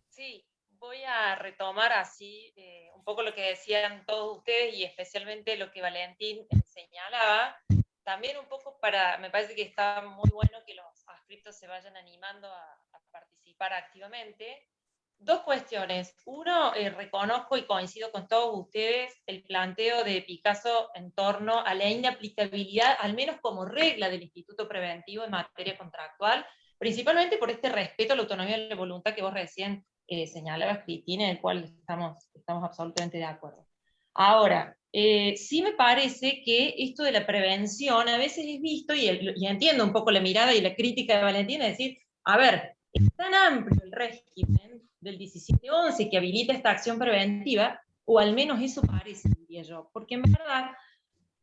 Speaker 1: Sí, voy a retomar así un poco lo que decían todos ustedes y especialmente lo que Valentín señalaba. También un poco me parece que está muy bueno que los adscriptos se vayan animando a participar activamente. Dos cuestiones. Uno, reconozco y coincido con todos ustedes el planteo de Picasso en torno a la inaplicabilidad, al menos como regla del Instituto Preventivo en materia contractual, principalmente por este respeto a la autonomía de la voluntad que vos recién señalabas, Cristina, en el cual estamos absolutamente de acuerdo. Ahora, sí me parece que esto de la prevención a veces es visto, y entiendo un poco la mirada y la crítica de Valentina, es decir, a ver, es tan amplio el régimen del 1711 que habilita esta acción preventiva, o al menos eso parece, diría yo, porque en verdad,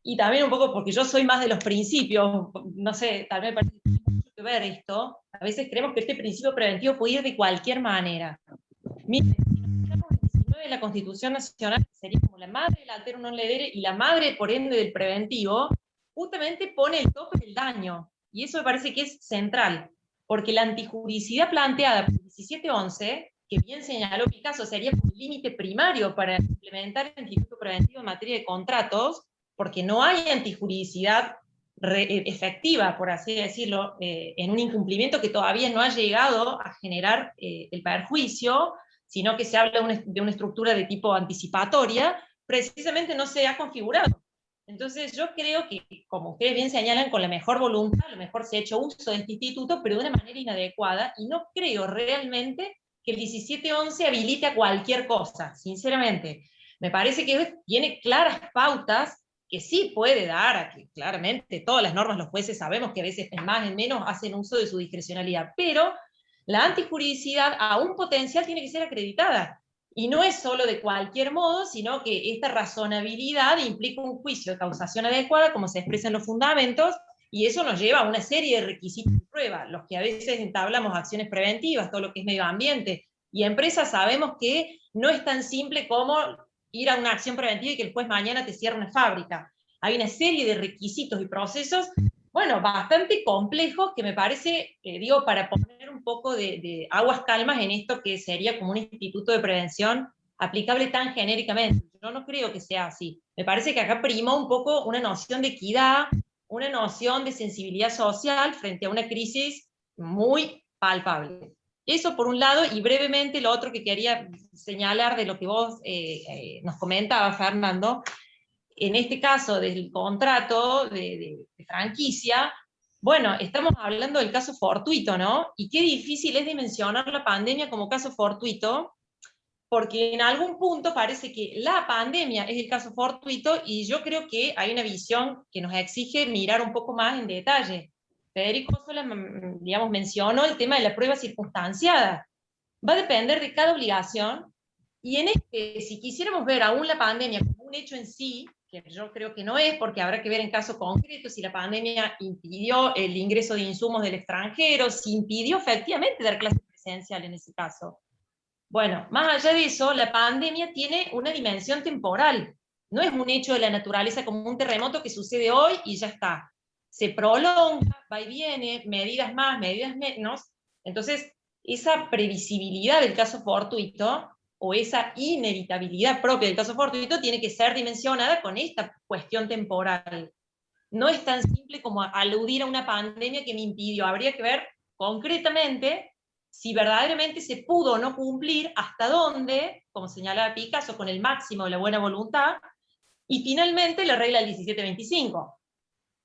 Speaker 1: y también un poco porque yo soy más de los principios, no sé, tal vez me parece que tiene mucho que ver esto, a veces creemos que este principio preventivo puede ir de cualquier manera. Miren, de la Constitución Nacional, que sería como la madre del altero non ledere y la madre, por ende, del preventivo, justamente pone el tope del daño. Y eso me parece que es central, porque la antijuricidad planteada por el 1711, que bien señaló Picasso, sería un límite primario para implementar el Instituto Preventivo en materia de contratos, porque no hay antijuricidad efectiva, por así decirlo, en un incumplimiento que todavía no ha llegado a generar el perjuicio, sino que se habla de una estructura de tipo anticipatoria, precisamente no se ha configurado. Entonces yo creo que, como ustedes bien señalan, con la mejor voluntad, a lo mejor se ha hecho uso de este instituto, pero de una manera inadecuada, y no creo realmente que el 1711 habilite a cualquier cosa, sinceramente. Me parece que tiene claras pautas que sí puede dar, a que claramente todas las normas los jueces sabemos que a veces en más en menos hacen uso de su discrecionalidad, pero la antijuridicidad a un potencial tiene que ser acreditada. Y no es solo de cualquier modo, sino que esta razonabilidad implica un juicio de causación adecuada, como se expresa en los fundamentos, y eso nos lleva a una serie de requisitos de prueba, los que a veces entablamos acciones preventivas, todo lo que es medio ambiente y empresas, sabemos que no es tan simple como ir a una acción preventiva y que el juez mañana te cierre una fábrica. Hay una serie de requisitos y procesos, bueno, bastante complejos, que me parece, digo, para poner un poco de aguas calmas en esto que sería como un instituto de prevención aplicable tan genéricamente. Yo no creo que sea así. Me parece que acá primó un poco una noción de equidad, una noción de sensibilidad social frente a una crisis muy palpable. Eso por un lado, y brevemente lo otro que quería señalar de lo que vos nos comentabas, Fernando, en este caso del contrato de franquicia, bueno, estamos hablando del caso fortuito, ¿no? Y qué difícil es dimensionar la pandemia como caso fortuito, porque en algún punto parece que la pandemia es el caso fortuito, y yo creo que hay una visión que nos exige mirar un poco más en detalle. Federico Sola, digamos, mencionó el tema de la prueba circunstanciada. Va a depender de cada obligación, y en si quisiéramos ver aún la pandemia como un hecho en sí, que yo creo que no es, porque habrá que ver en caso concreto si la pandemia impidió el ingreso de insumos del extranjero, si impidió efectivamente dar clases presenciales en ese caso. Bueno, más allá de eso, la pandemia tiene una dimensión temporal, No es un hecho de la naturaleza como un terremoto que sucede hoy y ya está. Se prolonga, va y viene, medidas más, medidas menos. Entonces, esa previsibilidad del caso fortuito, o esa inevitabilidad propia del caso fortuito, tiene que ser dimensionada con esta cuestión temporal. No es tan simple como aludir a una pandemia que me impidió. Habría que ver concretamente si verdaderamente se pudo o no cumplir, hasta dónde, como señalaba Picasso, con el máximo de la buena voluntad, y finalmente la regla del 1725.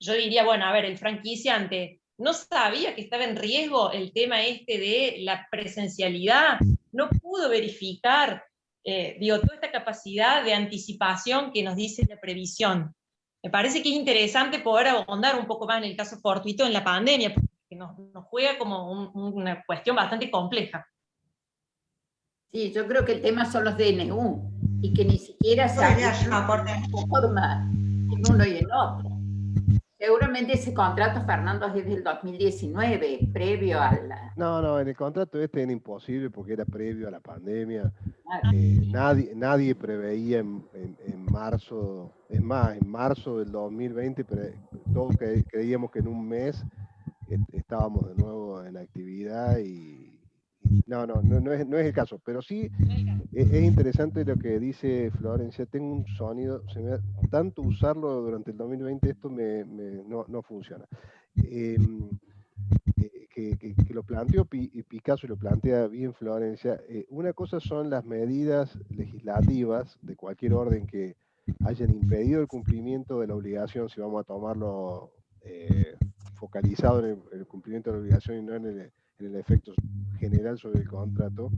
Speaker 1: Yo diría, bueno, a ver, el franquiciante no sabía que estaba en riesgo el tema este de la presencialidad, no pudo verificar, toda esta capacidad de anticipación que nos dice la previsión. Me parece que es interesante poder ahondar un poco más en el caso fortuito en la pandemia, porque nos juega como una cuestión bastante compleja.
Speaker 6: Sí, yo creo que el tema son los DNU y que ni siquiera se forma en uno y en otro. Seguramente ese contrato, Fernando, es desde el 2019, previo a la...
Speaker 2: No, en el contrato este era imposible porque era previo a la pandemia. Nadie preveía en marzo, es más, en marzo del 2020, todos creíamos que en un mes estábamos de nuevo en actividad y no es el caso, pero sí es interesante lo que dice Florencia. Tengo un sonido, tanto usarlo durante el 2020, esto no funciona. Que lo planteó Picasso y lo plantea bien Florencia. Una cosa son las medidas legislativas de cualquier orden que hayan impedido el cumplimiento de la obligación, si vamos a tomarlo focalizado en el cumplimiento de la obligación y no en el efecto general sobre el contrato.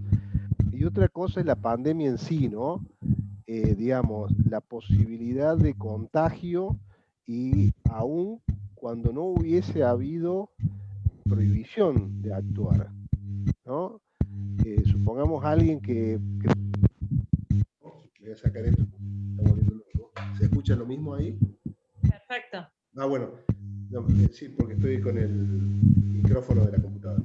Speaker 2: Y otra cosa es la pandemia en sí, ¿no? Digamos, la posibilidad de contagio, y aún cuando no hubiese habido prohibición de actuar, ¿no? Supongamos a alguien que... Voy a sacar esto, está volviendo loco. ¿Se escucha lo mismo ahí?
Speaker 1: Perfecto.
Speaker 2: Bueno, no, sí, porque estoy con el micrófono de la computadora.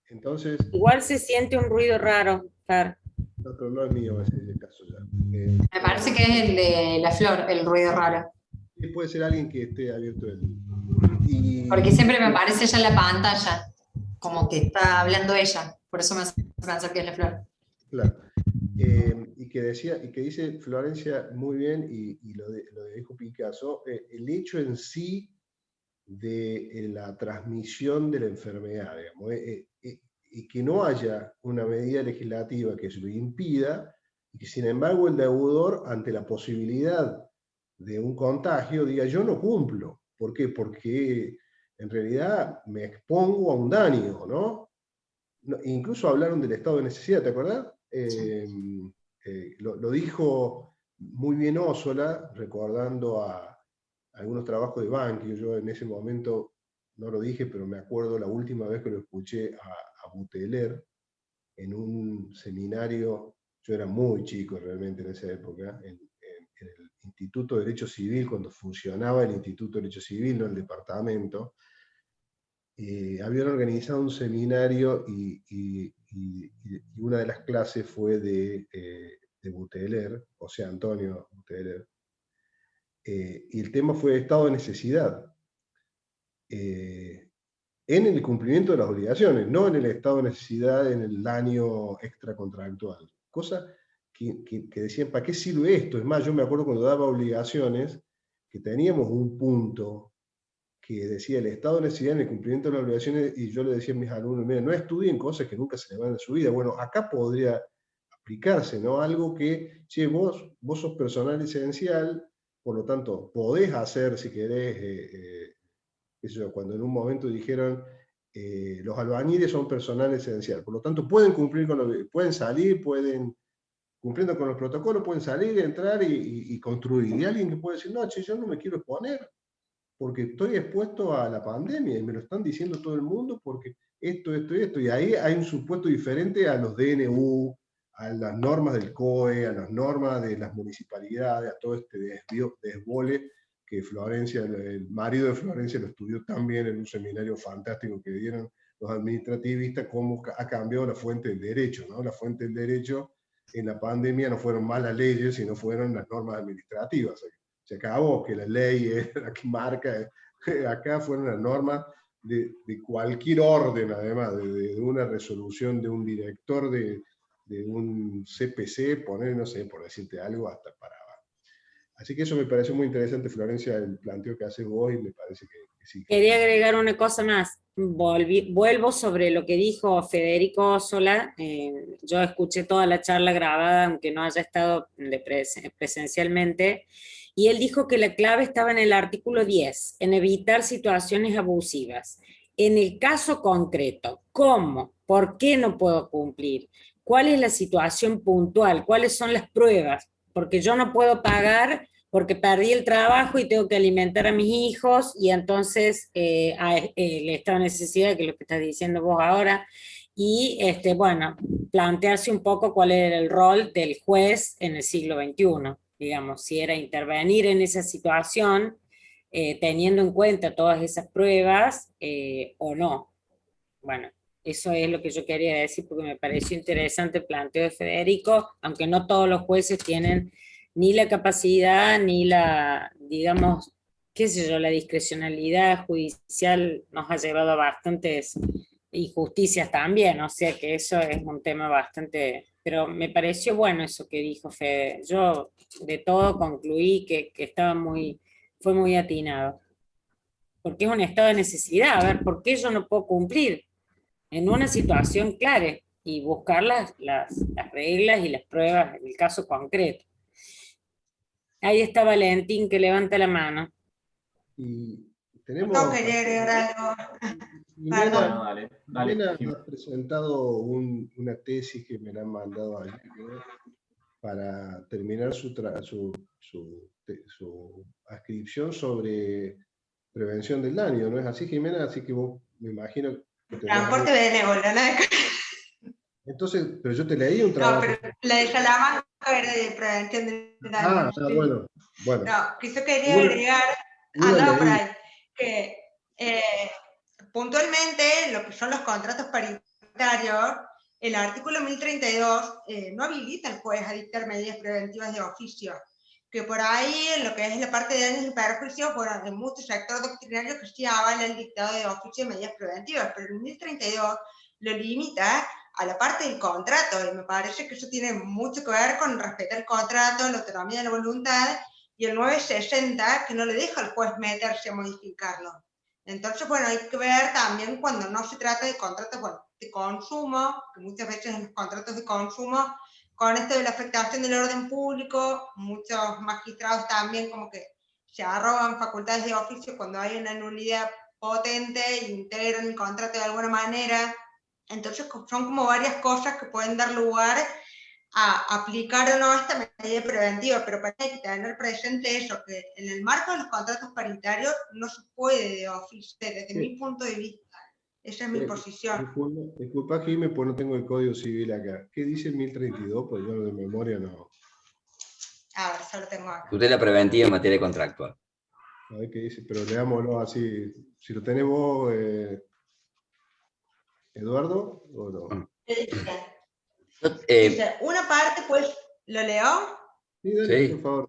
Speaker 2: Entonces...
Speaker 4: Igual se siente un ruido raro, Fer.
Speaker 2: No, pero no es mío ese caso ya.
Speaker 7: Me parece que es el de la flor, el ruido raro.
Speaker 2: Sí, puede ser alguien que esté abierto el...
Speaker 7: Porque siempre me aparece ya en la pantalla, como que está hablando ella, por eso me hace pensar que es la flor.
Speaker 2: Claro. Y que dice Florencia muy bien, y lo dijo Picasso, el hecho en sí de la transmisión de la enfermedad, digamos, y que no haya una medida legislativa que se lo impida, y que sin embargo el deudor, ante la posibilidad de un contagio, diga: yo no cumplo. ¿Por qué? Porque en realidad me expongo a un daño, ¿no? Incluso hablaron del estado de necesidad, ¿te acuerdas? Lo dijo muy bien Ossola, recordando a algunos trabajos de Banqui. Yo en ese momento no lo dije, pero me acuerdo la última vez que lo escuché a Buteler en un seminario. Yo era muy chico realmente en esa época, en el Instituto de Derecho Civil, cuando funcionaba el Instituto de Derecho Civil, no el departamento. Habían organizado un seminario y una de las clases fue de Buteler, José Antonio Buteler, y el tema fue estado de necesidad, en el cumplimiento de las obligaciones, no en el estado de necesidad en el daño extracontractual. Cosa que decían: ¿para qué sirve esto? Es más, yo me acuerdo cuando daba obligaciones, que teníamos un punto que decía el estado de necesidad en el cumplimiento de las obligaciones, y yo le decía a mis alumnos: miren, no estudien cosas que nunca se les van en su vida. Bueno, acá podría aplicarse, ¿no? Algo que, che, vos sos personal esencial, por lo tanto, podés hacer, si querés, cuando en un momento dijeron, los albañiles son personal esencial, por lo tanto, pueden cumplir pueden salir, cumpliendo con los protocolos, pueden salir, entrar y construir. Y alguien que puede decir: no, che, yo no me quiero exponer, porque estoy expuesto a la pandemia, y me lo están diciendo todo el mundo, porque esto, y ahí hay un supuesto diferente a los DNU, a las normas del COE, a las normas de las municipalidades, a todo este desbole que Florencia, el marido de Florencia, lo estudió también en un seminario fantástico que dieron los administrativistas, cómo ha cambiado la fuente del derecho, ¿no? La fuente del derecho en la pandemia no fueron más las leyes, sino fueron las normas administrativas. Se acabó que la ley es la que marca, acá fueron las normas de cualquier orden, además, de una resolución de un director de un CPC, poner, no sé, por decirte algo, hasta para abajo. Así que eso me pareció muy interesante, Florencia, el planteo que haces vos, y me parece que sí.
Speaker 4: Quería agregar una cosa más. Vuelvo sobre lo que dijo Federico Ossola. Yo escuché toda la charla grabada, aunque no haya estado presencialmente, y él dijo que la clave estaba en el artículo 10, en evitar situaciones abusivas. En el caso concreto, ¿cómo? ¿Por qué no puedo cumplir? ¿Cuál es la situación puntual? ¿Cuáles son las pruebas? Porque yo no puedo pagar porque perdí el trabajo y tengo que alimentar a mis hijos, y entonces el estado de necesidad, que es lo que estás diciendo vos ahora, y bueno, plantearse un poco cuál era el rol del juez en el siglo XXI, digamos, si era intervenir en esa situación, teniendo en cuenta todas esas pruebas, o no. Bueno, eso es lo que yo quería decir, porque me pareció interesante el planteo de Federico, aunque no todos los jueces tienen ni la capacidad, ni la, digamos, qué sé yo, la discrecionalidad judicial nos ha llevado a bastantes injusticias también, o sea que eso es un tema bastante, pero me pareció bueno eso que dijo Fede. Yo de todo concluí que fue muy atinado, porque es un estado de necesidad. A ver, ¿por qué yo no puedo cumplir en una situación clara y buscar las reglas y las pruebas en el caso concreto? Ahí está Valentín, que levanta la mano.
Speaker 2: Y tenemos...
Speaker 8: No quería agregar algo.
Speaker 2: Jimena ha presentado una tesis que me la han mandado ayer para terminar su adscripción sobre prevención del daño, ¿no es así, Jimena? Así que vos, me imagino que
Speaker 8: transporte benévolo, ¿no?
Speaker 2: Entonces, pero yo te leí un trabajo.
Speaker 8: No, pero la de Salamanca era de prevención del daño.
Speaker 2: Bueno.
Speaker 8: No, que yo quería agregar, andaba por ahí, que puntualmente lo que son los contratos paritarios, el artículo 1032 no habilita al juez a dictar medidas preventivas de oficio, que por ahí en lo que es la parte de daños y perjuicios, bueno, hay mucho sector doctrinario que sí avala el dictado de oficio de medidas preventivas, pero el 1032 lo limita a la parte del contrato, y me parece que eso tiene mucho que ver con respetar el contrato, la autonomía de la voluntad, y el 960 que no le deja al juez meterse a modificarlo. Entonces, bueno, hay que ver también cuando no se trata de contratos, bueno, de consumo, que muchas veces en los contratos de consumo, con esto de la afectación del orden público, muchos magistrados también como que se arrogan facultades de oficio cuando hay una nulidad potente e integran el contrato de alguna manera. Entonces son como varias cosas que pueden dar lugar a aplicar o no esta medida preventiva, pero para hay que tener presente eso, que en el marco de los contratos paritarios no se puede de oficio, desde mi punto de vista. Esa es mi posición.
Speaker 2: Disculpa, Jimé, pues no tengo el Código Civil acá. ¿Qué dice el 1032? Pues yo de memoria no.
Speaker 8: A ver, solo tengo acá.
Speaker 9: Tutela preventiva en materia contractual.
Speaker 2: A ver qué dice, pero leámoslo así. Si lo tenés vos, Eduardo, ¿o no?
Speaker 8: Dice, una parte, pues, ¿lo leo?
Speaker 2: Sí, dale,
Speaker 9: Sí.
Speaker 2: por favor.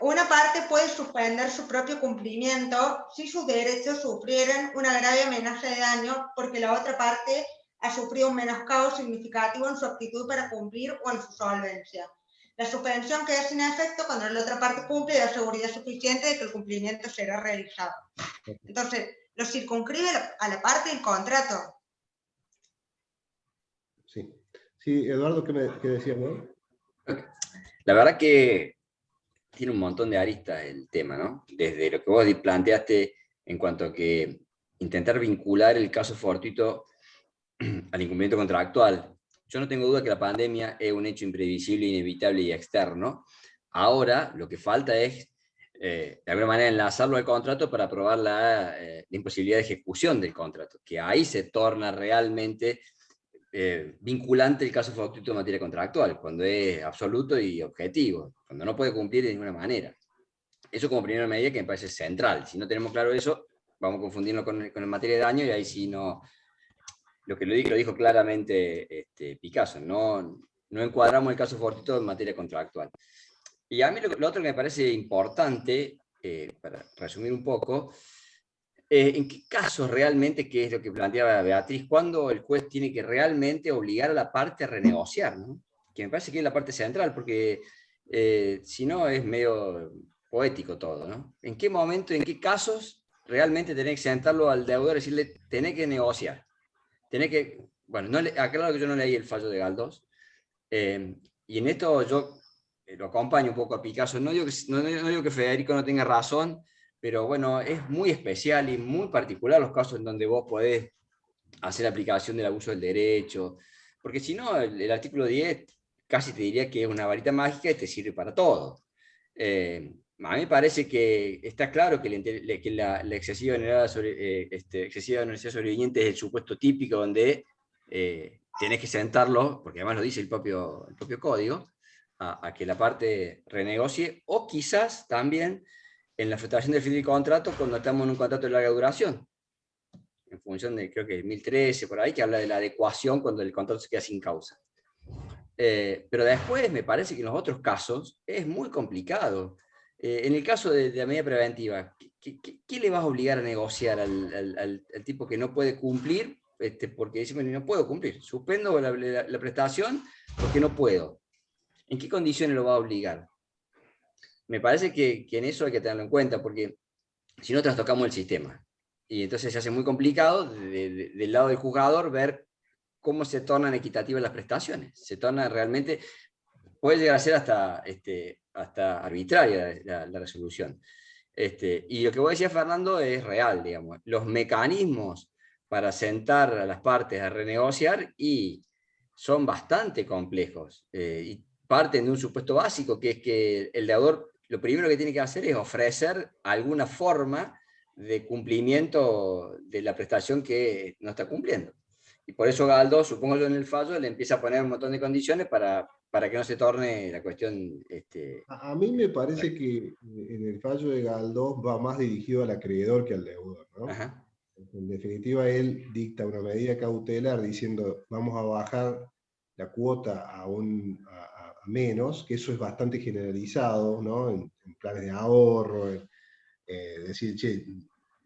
Speaker 8: Una parte puede suspender su propio cumplimiento si sus derechos sufrieren una grave amenaza de daño porque la otra parte ha sufrido un menoscabo significativo en su actitud para cumplir o en su solvencia. La suspensión queda sin efecto cuando la otra parte cumple y da seguridad suficiente de que el cumplimiento será realizado. Entonces, lo circunscribe a la parte del contrato.
Speaker 2: Sí. Sí, Eduardo, ¿qué decías, no?
Speaker 9: La verdad que tiene un montón de aristas el tema, ¿no? Desde lo que vos planteaste en cuanto a que intentar vincular el caso fortuito al incumplimiento contractual. Yo no tengo duda que la pandemia es un hecho imprevisible, inevitable y externo. Ahora lo que falta es, de alguna manera, enlazarlo al contrato para probar la imposibilidad de ejecución del contrato, que ahí se torna realmente vinculante el caso fortuito en materia contractual, cuando es absoluto y objetivo, cuando no puede cumplir de ninguna manera. Eso como primera medida que me parece central. Si no tenemos claro eso, vamos a confundirlo con el materia de daño, y ahí sí no... Lo que lo dijo claramente Picasso, no no encuadramos el caso fortuito en materia contractual. Y a mí lo otro que me parece importante, para resumir un poco, ¿en qué casos realmente, que es lo que planteaba Beatriz, cuando el juez tiene que realmente obligar a la parte a renegociar, ¿no? Que me parece que es la parte central, porque si no es medio poético todo, ¿no? ¿En qué momento, en qué casos realmente tenés que sentarlo al deudor y decirle, tenés que negociar? Tenés que, bueno, aclaro que yo no leí el fallo de Galdós, y en esto yo lo acompaño un poco a Picasso. No digo que Federico no tenga razón, pero bueno, es muy especial y muy particular los casos en donde vos podés hacer aplicación del abuso del derecho, porque si no, el artículo 10 casi te diría que es una varita mágica y te sirve para todo. A mí me parece que está claro que la excesiva necesidad sobreviviente es el supuesto típico donde tenés que sentarlo, porque además lo dice el propio código, a que la parte renegocie, o quizás también en la frustración del fin del contrato cuando estamos en un contrato de larga duración, en función de, creo que 2013, por ahí, que habla de la adecuación cuando el contrato se queda sin causa. Pero después me parece que en los otros casos es muy complicado. En el caso de la medida preventiva, ¿qué le vas a obligar a negociar al tipo que no puede cumplir? Porque dice, bueno, no puedo cumplir, suspendo la prestación porque no puedo. ¿En qué condiciones lo va a obligar? Me parece que en eso hay que tenerlo en cuenta, porque si no trastocamos el sistema. Y entonces se hace muy complicado del lado del juzgador ver cómo se tornan equitativas las prestaciones. Se torna realmente, puede llegar a ser hasta arbitraria la resolución. Y lo que vos decías, Fernando, es real, digamos. Los mecanismos para sentar a las partes a renegociar y son bastante complejos. Y parten de un supuesto básico, que es que el deudor lo primero que tiene que hacer es ofrecer alguna forma de cumplimiento de la prestación que no está cumpliendo. Y por eso Galdós, supongo yo en el fallo, le empieza a poner un montón de condiciones para que no se torne la cuestión...
Speaker 2: A mí me parece que en el fallo de Galdós va más dirigido al acreedor que al deudor, ¿no?
Speaker 9: Ajá.
Speaker 2: En definitiva, él dicta una medida cautelar diciendo vamos a bajar la cuota a menos, que eso es bastante generalizado, ¿no? En planes de ahorro, decir, che,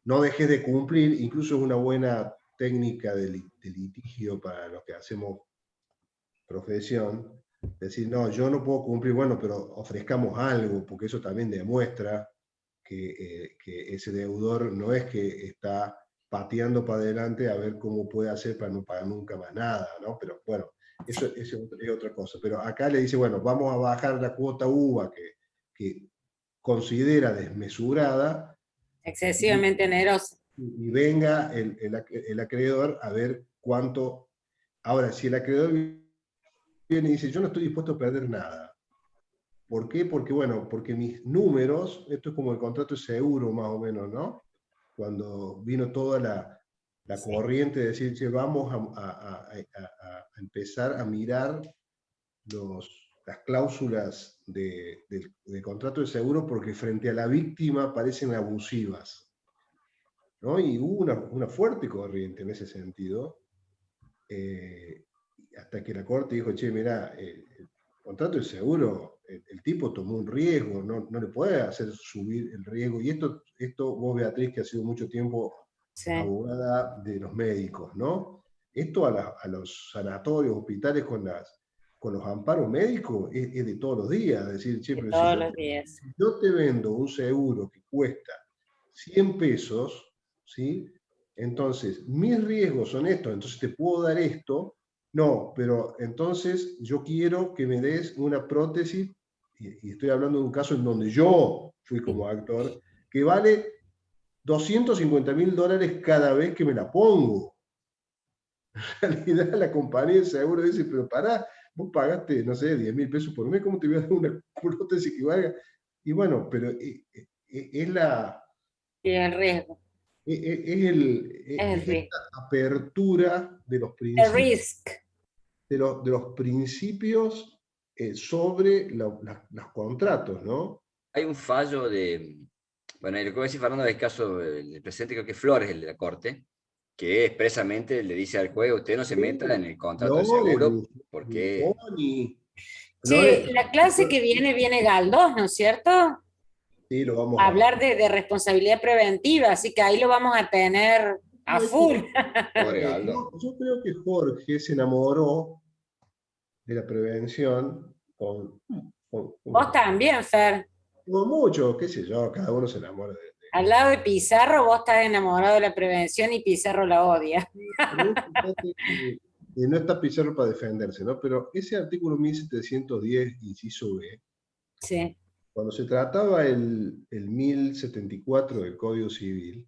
Speaker 2: no dejes de cumplir, incluso es una buena técnica de litigio para los que hacemos profesión, decir, no, yo no puedo cumplir, bueno, pero ofrezcamos algo, porque eso también demuestra que ese deudor no es que está pateando para adelante a ver cómo puede hacer para no pagar nunca más nada, ¿no? Pero bueno, eso es otra cosa. Pero acá le dice, bueno, vamos a bajar la cuota UVA que considera desmesurada.
Speaker 4: Excesivamente onerosa.
Speaker 2: Y venga el acreedor a ver cuánto. Ahora, si el acreedor viene y dice, yo no estoy dispuesto a perder nada. ¿Por qué? Porque, bueno, porque mis números, esto es como el contrato de seguro más o menos, ¿no? Cuando vino toda la corriente de decir, che, vamos a empezar a mirar las cláusulas del contrato de seguro porque frente a la víctima parecen abusivas, ¿no? Y hubo una fuerte corriente en ese sentido, hasta que la corte dijo, che, mirá, el contrato de seguro, el tipo tomó un riesgo, no le puede hacer subir el riesgo, y esto vos, Beatriz, que ha sido mucho tiempo abogada de los médicos, ¿no? Esto a los sanatorios, hospitales con los amparos médicos es de todos los días, es decir, che, pero
Speaker 4: todos los días.
Speaker 2: Si yo te vendo un seguro que cuesta 100 pesos, ¿sí? Entonces, mis riesgos son estos, entonces te puedo dar esto, no, pero entonces yo quiero que me des una prótesis, y estoy hablando de un caso en donde yo fui como actor, que vale $250.000 cada vez que me la pongo. En realidad la compañía de seguro dice, pero pará, vos pagaste, no sé, 10.000 pesos por mes, ¿cómo te voy a dar una prótesis que valga? Y bueno, pero es la...
Speaker 4: Y el riesgo.
Speaker 2: Es esta apertura de los principios.
Speaker 4: El risk.
Speaker 2: De los principios sobre los contratos, ¿no?
Speaker 9: Hay un fallo de... Bueno, lo que voy a decir, Fernando, es el caso del presidente, creo que Flores, el de la Corte, que expresamente le dice al juez, usted no se meta en el contrato de
Speaker 2: No,
Speaker 9: seguro, porque...
Speaker 4: Sí, la clase que viene Galdós, ¿no es cierto?
Speaker 2: Sí, lo vamos a
Speaker 4: hablar de responsabilidad preventiva, así que ahí lo vamos a tener a full.
Speaker 2: Yo creo que Jorge se enamoró de la prevención con
Speaker 4: Vos también, Fer.
Speaker 2: mucho, qué sé yo, cada uno se enamora de...
Speaker 4: Al lado de Pizarro, vos estás enamorado de la prevención y Pizarro la odia.
Speaker 2: No está Pizarro para defenderse, ¿no? Pero ese artículo 1710, inciso B,
Speaker 4: sí.
Speaker 2: Cuando se trataba el 1074 del Código Civil,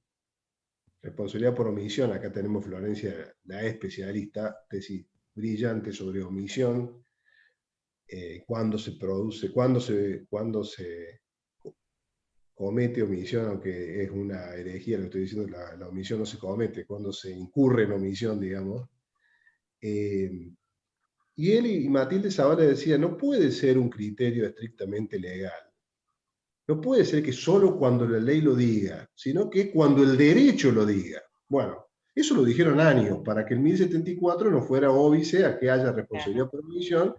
Speaker 2: responsabilidad por omisión, acá tenemos Florencia, la especialista, tesis brillante sobre omisión, cuando se produce, cuando se comete omisión, aunque es una herejía lo que estoy diciendo, la omisión no se comete, cuando se incurre en omisión, digamos. Y él y Matilde Zavala decía, no puede ser un criterio estrictamente legal. No puede ser que solo cuando la ley lo diga, sino que cuando el derecho lo diga. Bueno, eso lo dijeron años, para que el 1074 no fuera óbice a que haya responsabilidad por omisión,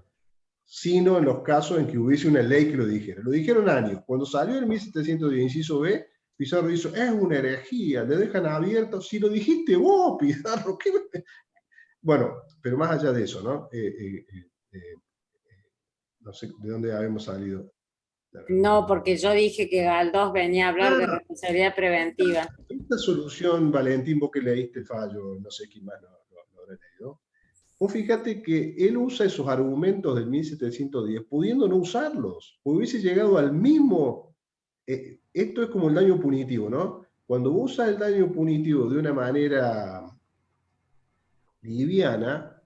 Speaker 2: sino en los casos en que hubiese una ley que lo dijera. Lo dijeron años. Cuando salió el 1710, inciso B, Pizarro dijo, es una herejía, le dejan abierto. Si lo dijiste vos, Pizarro, ¿qué? Bueno, pero más allá de eso, ¿no? No sé de dónde habíamos salido.
Speaker 4: No, porque yo dije que Galdós venía a hablar de responsabilidad preventiva.
Speaker 2: Esta solución, Valentín, vos que leíste el fallo, no sé quién más lo habrá leído, vos fíjate que él usa esos argumentos del 1710, pudiendo no usarlos, hubiese llegado al mismo... esto es como el daño punitivo, ¿no? Cuando vos usas el daño punitivo de una manera liviana,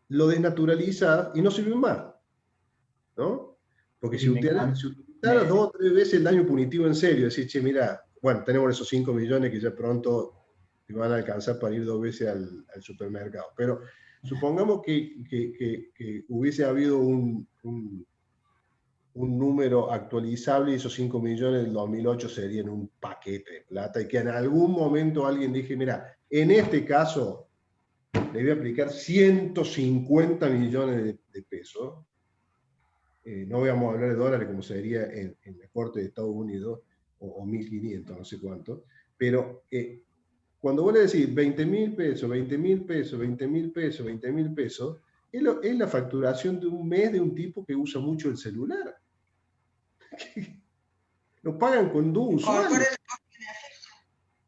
Speaker 2: lo desnaturalizás y no sirve más, ¿no? Porque si utilizara 2 o 3 veces el daño punitivo en serio, decir, che, mira, bueno, tenemos esos 5 millones que ya pronto te van a alcanzar para ir 2 veces al supermercado. Pero supongamos que hubiese habido un número actualizable y esos 5 millones del 2008 serían un paquete de plata y que en algún momento alguien dije, mira, en este caso le voy a aplicar 150 millones de pesos. No vamos a hablar de dólares como sería en la Corte de Estados Unidos, o 1.500, no sé cuánto, pero cuando vos le decís 20.000 pesos, 20.000 pesos, 20.000 pesos, 20.000 pesos, es la facturación de un mes de un tipo que usa mucho el celular. Lo pagan con 2 usuarios.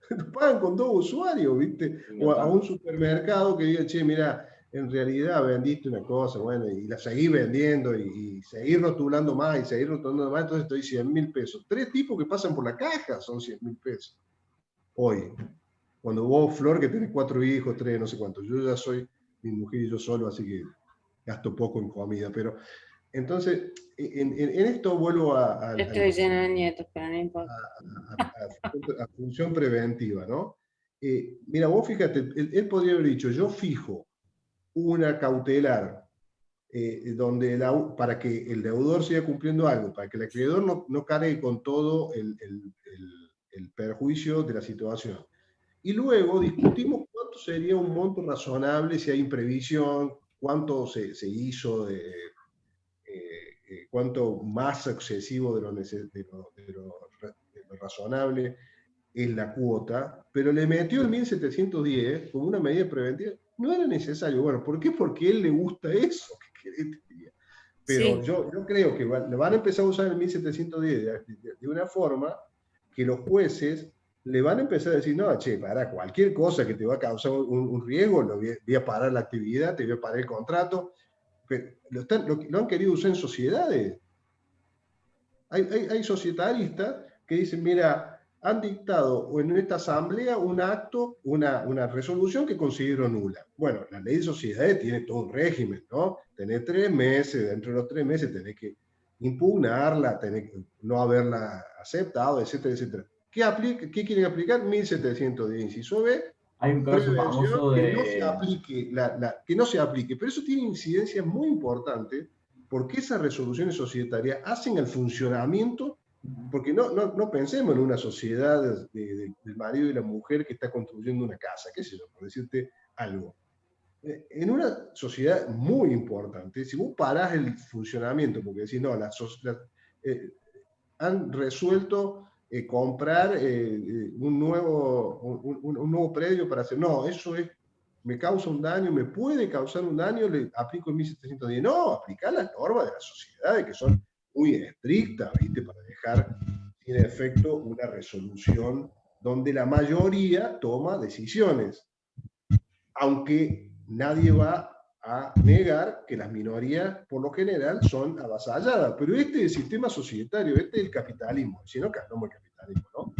Speaker 2: Lo pagan con 2 usuarios, ¿viste? O a un supermercado que diga, che, mira, en realidad vendiste una cosa, bueno, y la seguís vendiendo y seguir rotulando más y seguir rotulando más, entonces estoy 100.000 pesos. 3 tipos que pasan por la caja son 100.000 pesos. Hoy, cuando vos, Flor, que tenés 4 hijos, 3, no sé cuántos, yo ya soy mi mujer y yo solo, así que gasto poco en comida, pero entonces, en esto vuelvo
Speaker 4: estoy lleno de nietos, pero no importa.
Speaker 2: A función preventiva, ¿no? Mira, vos fíjate, él podría haber dicho, yo fijo una cautelar para que el deudor siga cumpliendo algo, para que el acreedor no cargue con todo el perjuicio de la situación. Y luego discutimos cuánto sería un monto razonable si hay imprevisión, cuánto se hizo, cuánto más excesivo de lo razonable es la cuota, pero le metió el 1710 como una medida preventiva. No era necesario. Bueno, ¿por qué? Porque a él le gusta eso. Pero sí, yo creo que le van a empezar a usar el 1710 de una forma que los jueces le van a empezar a decir, no, che, para cualquier cosa que te va a causar un riesgo, voy a parar la actividad, te voy a parar el contrato. Pero lo han querido usar en sociedades. Hay societaristas que dicen, mira, han dictado en esta asamblea un acto, una resolución que considero nula. Bueno, la ley de sociedades tiene todo un régimen, ¿no? Tenés 3 meses, dentro de los 3 meses tenés que impugnarla, tenés que no haberla aceptado, etcétera, etcétera. ¿Qué quieren aplicar? 1710, inciso B.
Speaker 5: Hay un caso famoso de...
Speaker 2: que no se aplique, pero eso tiene incidencias muy importantes porque esas resoluciones societarias hacen el funcionamiento porque no pensemos en una sociedad del marido y la mujer que está construyendo una casa, qué sé yo, por decirte algo. En una sociedad muy importante, si vos parás el funcionamiento, porque decís, no, han resuelto comprar un nuevo predio para hacer, no, eso me causa un daño, me puede causar un daño, le aplico el 1710. No, aplicar las normas de la sociedad, que son muy estrictas, ¿viste? Para dejar sin efecto una resolución donde la mayoría toma decisiones. Aunque nadie va a negar que las minorías, por lo general, son avasalladas. Pero este es el sistema societario, este es el capitalismo, si no, no el capitalismo, ¿no?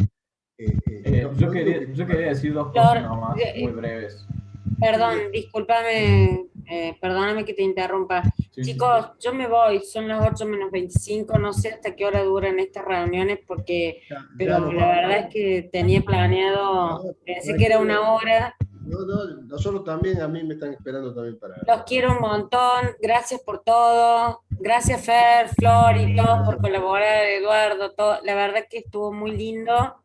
Speaker 5: Yo quería decir dos cosas nomás, muy breves.
Speaker 4: Perdón, discúlpame, perdóname que te interrumpa.
Speaker 5: Sí,
Speaker 4: Chicos,
Speaker 5: sí.
Speaker 4: yo me voy, son las 8:25, no sé hasta qué hora duran estas reuniones, pero la verdad es que tenía planeado, pensé que era 1 hora.
Speaker 2: Nosotros también, a mí me están esperando también para...
Speaker 4: Los quiero un montón, gracias por todo, gracias Fer, Flor y todos por colaborar, Eduardo, todo. La verdad que estuvo muy lindo.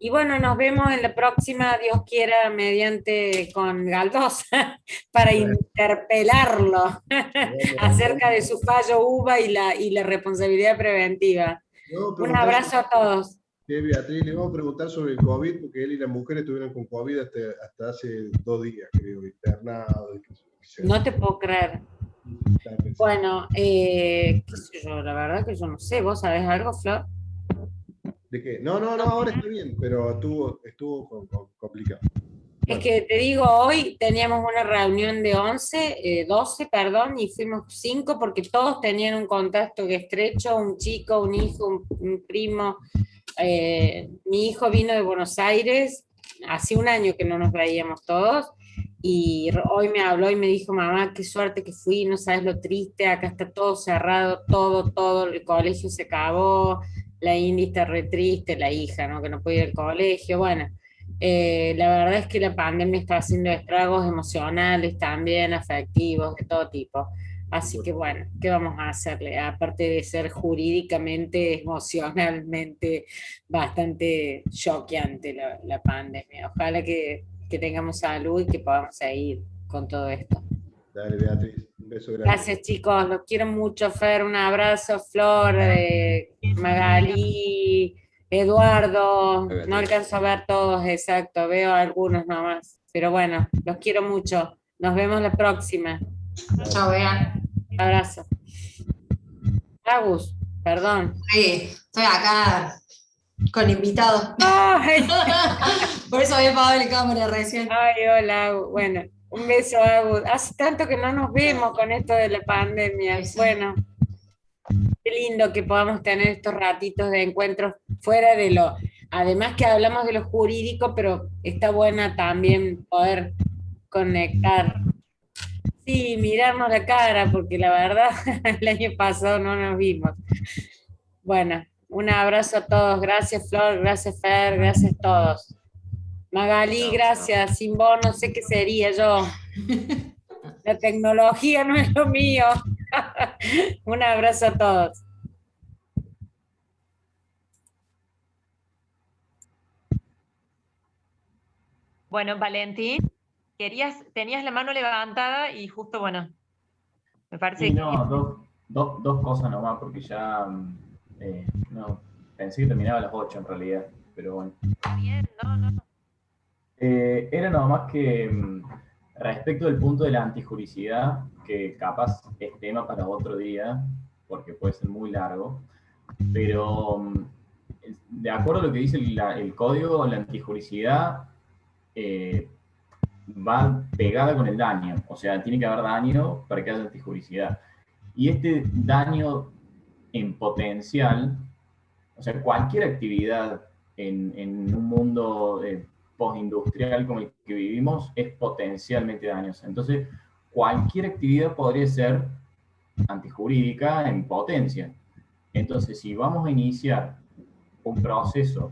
Speaker 4: Y bueno, nos vemos en la próxima, Dios quiera, mediante con Galdosa, para interpelarlo acerca de su fallo UBA y la responsabilidad preventiva. Un abrazo a todos.
Speaker 2: Sí, Beatriz, le vamos a preguntar sobre el COVID, porque él y la mujer estuvieron con COVID hasta hace 2 días, creo, internados.
Speaker 4: No te puedo creer. Bueno, qué sé yo, la verdad que yo no sé, ¿vos sabés algo, Flor?
Speaker 2: ¿De qué? No, ahora está bien, pero estuvo complicado.
Speaker 4: Es que te digo, hoy teníamos una reunión de 12, perdón, y fuimos 5 porque todos tenían un contacto estrecho, un chico, un hijo, un primo. Mi hijo vino de Buenos Aires, hace 1 año que no nos veíamos todos, y hoy me habló y me dijo, mamá, qué suerte que fui, no sabes lo triste, acá está todo cerrado, todo, el colegio se acabó, la Indy está re triste, la hija, ¿no? Que no puede ir al colegio, bueno. La verdad es que la pandemia está haciendo estragos emocionales también, afectivos, de todo tipo. Así que bueno, ¿qué vamos a hacerle? Aparte de ser jurídicamente, emocionalmente bastante choqueante la pandemia. Ojalá que tengamos salud y que podamos seguir con todo esto.
Speaker 2: Dale, Beatriz, un beso grande.
Speaker 4: Gracias, chicos, los quiero mucho, Fer, un abrazo, Flor, Magalí, Eduardo, no alcanzo a ver todos, exacto, veo algunos nomás, pero bueno, los quiero mucho, nos vemos la próxima.
Speaker 7: Chao, Bea.
Speaker 4: Abrazo. Agus, perdón.
Speaker 7: Sí, estoy acá con invitados.
Speaker 4: Ay.
Speaker 7: Por eso había apagado la cámara recién.
Speaker 4: Ay, hola, Agus. Bueno, un beso, Agus. Hace tanto que no nos vemos con esto de la pandemia.
Speaker 7: Sí.
Speaker 4: Bueno, qué lindo que podamos tener estos ratitos de encuentros fuera de lo... Además que hablamos de lo jurídico, pero está buena también poder conectar. Sí, mirarnos la cara, porque la verdad el año pasado no nos vimos. Bueno, un abrazo a todos. Gracias, Flor, gracias, Fer, gracias a todos. Magalí, gracias. Sin vos no sé qué sería yo. La tecnología no es lo mío. Un abrazo a todos.
Speaker 1: Bueno, Valentín, tenías la mano levantada y justo, bueno, me parece
Speaker 5: Sí,
Speaker 1: que...
Speaker 5: no, dos cosas nomás, porque ya no, pensé que terminaba a las 8 en realidad, pero bueno.
Speaker 1: Está bien, no.
Speaker 5: Era nada más que respecto del punto de la antijuricidad, que capaz es tema para otro día, porque puede ser muy largo, pero de acuerdo a lo que dice el código, la antijuricidad va pegada con el daño, o sea, tiene que haber daño para que haya antijuricidad. Y este daño en potencial, o sea, cualquier actividad en un mundo postindustrial como el que vivimos es potencialmente dañosa. Entonces, cualquier actividad podría ser antijurídica en potencia. Entonces, si vamos a iniciar un proceso,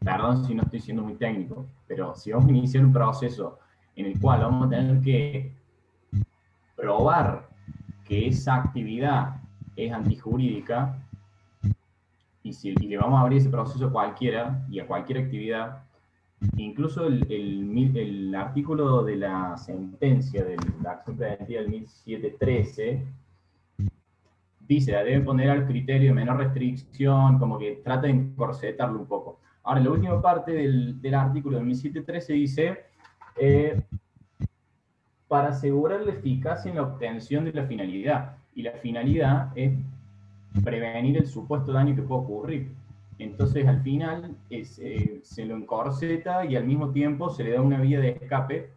Speaker 5: perdón si no estoy siendo muy técnico, pero si vamos a iniciar un proceso en el cual vamos a tener que probar que esa actividad es antijurídica, y le vamos a abrir ese proceso a cualquiera y a cualquier actividad, incluso el artículo de la sentencia de la acción preventiva del 1713 dice, la deben poner al criterio de menor restricción, como que trata de encorsetarlo un poco. Ahora, la última parte del artículo del 1713 dice, para asegurar la eficacia en la obtención de la finalidad, y la finalidad es prevenir el supuesto daño que puede ocurrir. Entonces, al final, se lo encorseta y al mismo tiempo se le da una vía de escape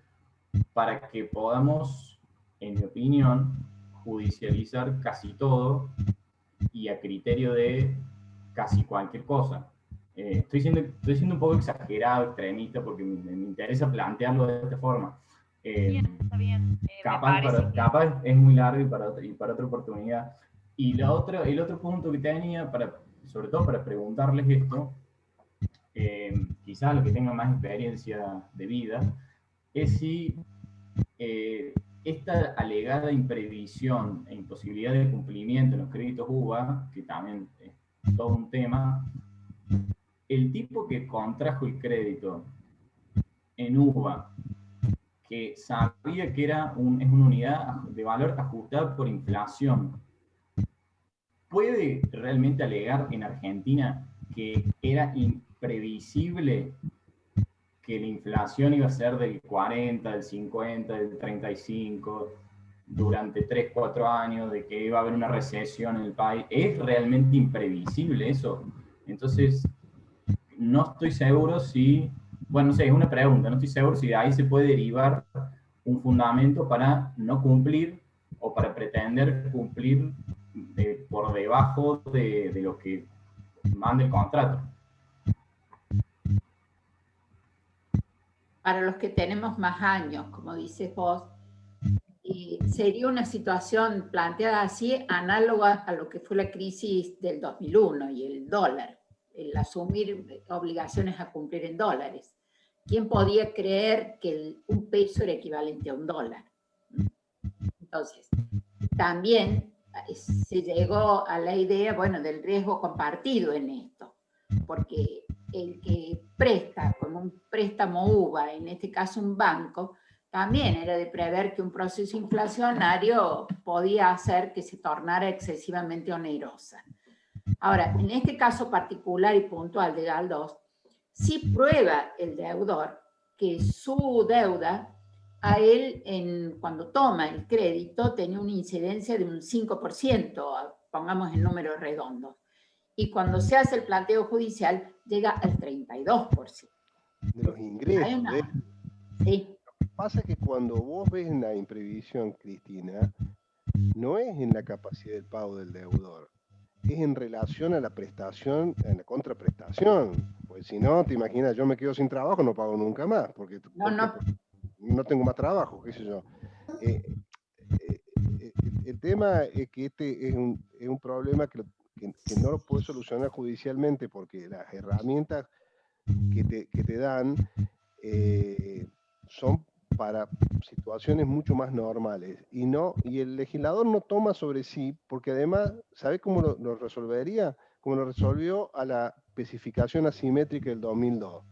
Speaker 5: para que podamos, en mi opinión, judicializar casi todo y a criterio de casi cualquier cosa. Estoy siendo un poco exagerado, extremista, porque me interesa plantearlo de esta forma.
Speaker 10: Está bien.
Speaker 5: Capaz es muy largo y para otra oportunidad. Y el otro punto que tenía, sobre todo para preguntarles esto, quizás los que tengan más experiencia de vida, es si esta alegada imprevisión e imposibilidad de cumplimiento en los créditos UVA, que también es todo un tema, el tipo que contrajo el crédito en UVA, que sabía que es una unidad de valor ajustada por inflación, ¿puede realmente alegar en Argentina que era imprevisible que la inflación iba a ser del 40, del 50, del 35 durante 3, 4 años, de que iba a haber una recesión en el país? ¿Es realmente imprevisible eso? Entonces, no estoy seguro si, bueno, no sé, es una pregunta, no estoy seguro si de ahí se puede derivar un fundamento para no cumplir o para pretender cumplir por debajo de lo que manda el contrato.
Speaker 6: Para los que tenemos más años, como dices vos, sería una situación planteada así, análoga a lo que fue la crisis del 2001 y el dólar, el asumir obligaciones a cumplir en dólares. ¿Quién podía creer que un peso era equivalente a un dólar? Entonces, también se llegó a la idea, bueno, del riesgo compartido en esto, porque el que presta con un préstamo UVA, en este caso un banco, también era de prever que un proceso inflacionario podía hacer que se tornara excesivamente onerosa. Ahora, en este caso particular y puntual de Galdós, sí prueba el deudor que su deuda a él, cuando toma el crédito, tenía una incidencia de un 5%, pongamos el número redondo. Y cuando se hace el planteo judicial, llega al 32%.
Speaker 2: De los ingresos.
Speaker 6: Sí.
Speaker 2: Lo que pasa es que cuando vos ves la imprevisión, Cristina, no es en la capacidad del pago del deudor, es en relación a la prestación, a la contraprestación. Pues si no, te imaginas, yo me quedo sin trabajo, no pago nunca más, porque no tengo más trabajo, qué sé yo. El tema es que este es un problema que no lo puedes solucionar judicialmente, porque las herramientas que te dan son para situaciones mucho más normales, y el legislador no toma sobre sí, porque además, ¿sabe cómo lo resolvería? Como lo resolvió a la especificación asimétrica del 2002.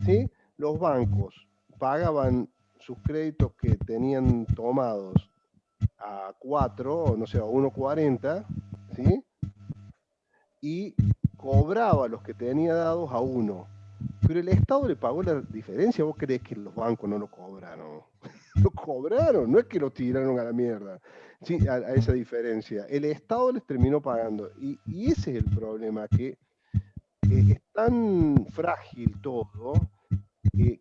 Speaker 2: ¿Sí? Los bancos pagaban sus créditos que tenían tomados a 4, o no sé, a 1,40, ¿sí? Y cobraba los que tenía dados a 1. Pero el Estado le pagó la diferencia. ¿Vos creés que los bancos no lo cobraron? Lo cobraron, no es que lo tiraron a la mierda, ¿sí? A esa diferencia. El Estado les terminó pagando. Y ese es el problema, que es tan frágil todo, que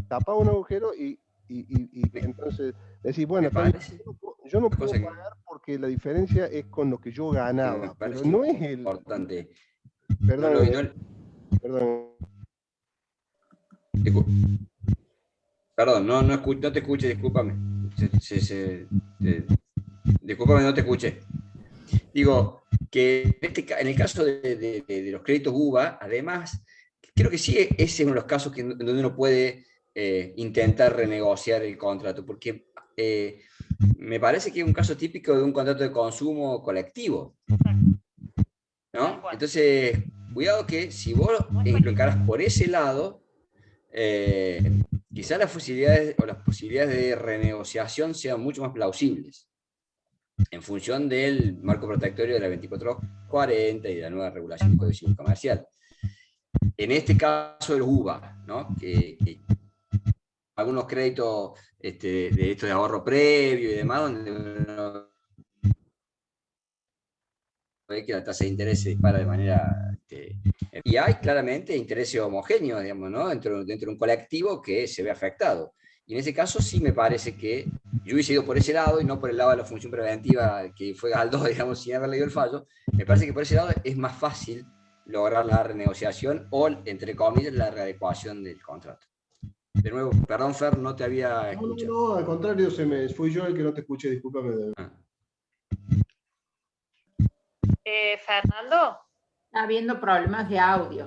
Speaker 2: tapa un agujero y entonces decís, bueno, yo no puedo pagar porque la diferencia es con lo que yo ganaba, pero no es el...
Speaker 9: Importante.
Speaker 2: Perdón.
Speaker 9: Perdón, no te escuché, discúlpame. Discúlpame, no te escuché. Digo, que en el caso de los créditos UVA, además, creo que sí, ese es uno de los casos donde uno puede intentar renegociar el contrato, porque me parece que es un caso típico de un contrato de consumo colectivo. ¿no? Entonces, cuidado que si vos lo encarás por ese lado, quizás las posibilidades de renegociación sean mucho más plausibles en función del marco protectorio de la 2440 y de la nueva regulación del Código Civil Comercial. En este caso del UVA, ¿no? que algunos créditos de estos de ahorro previo y demás, donde uno ve que la tasa de interés se dispara de manera... y hay claramente intereses homogéneos, digamos, ¿no? dentro de un colectivo que se ve afectado. Y en ese caso sí me parece que yo hubiese ido por ese lado y no por el lado de la función preventiva que fue Galdós, digamos, sin haber leído el fallo. Me parece que por ese lado es más fácil lograr la renegociación o, entre comillas, la readecuación del contrato. De nuevo, perdón, Fer, no te había escuchado.
Speaker 2: No, al contrario, fui yo el que no te escuché, discúlpame.
Speaker 1: Fernando.
Speaker 6: Está habiendo problemas de audio.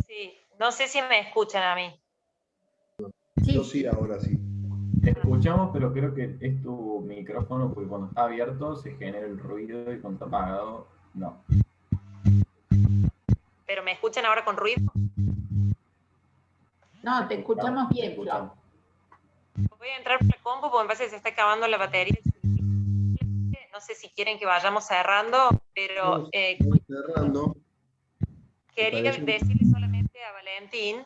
Speaker 1: Sí, no sé si me escuchan a mí.
Speaker 6: Sí.
Speaker 2: Yo sí, ahora sí.
Speaker 5: Te escuchamos, pero creo que es tu micrófono, porque cuando está abierto se genera el ruido y cuando está apagado, no.
Speaker 1: ¿Pero me escuchan ahora con ruido?
Speaker 6: No, te escuchamos bien, Flor.
Speaker 1: Voy a entrar por la compu porque me parece que se está acabando la batería. No sé si quieren que vayamos cerrando, pero
Speaker 2: cerrando.
Speaker 1: Quería decirle solamente a Valentín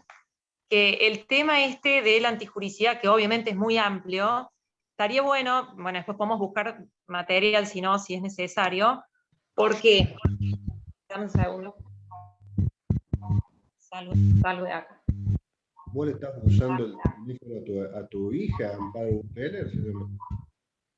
Speaker 1: que el tema de la antijuricidad, que obviamente es muy amplio, estaría bueno, después podemos buscar material si no, si es necesario, porque... Dame un segundo. Salgo de acá.
Speaker 2: ¿Vos le estás usando el teléfono a tu hija, Amparo Teller?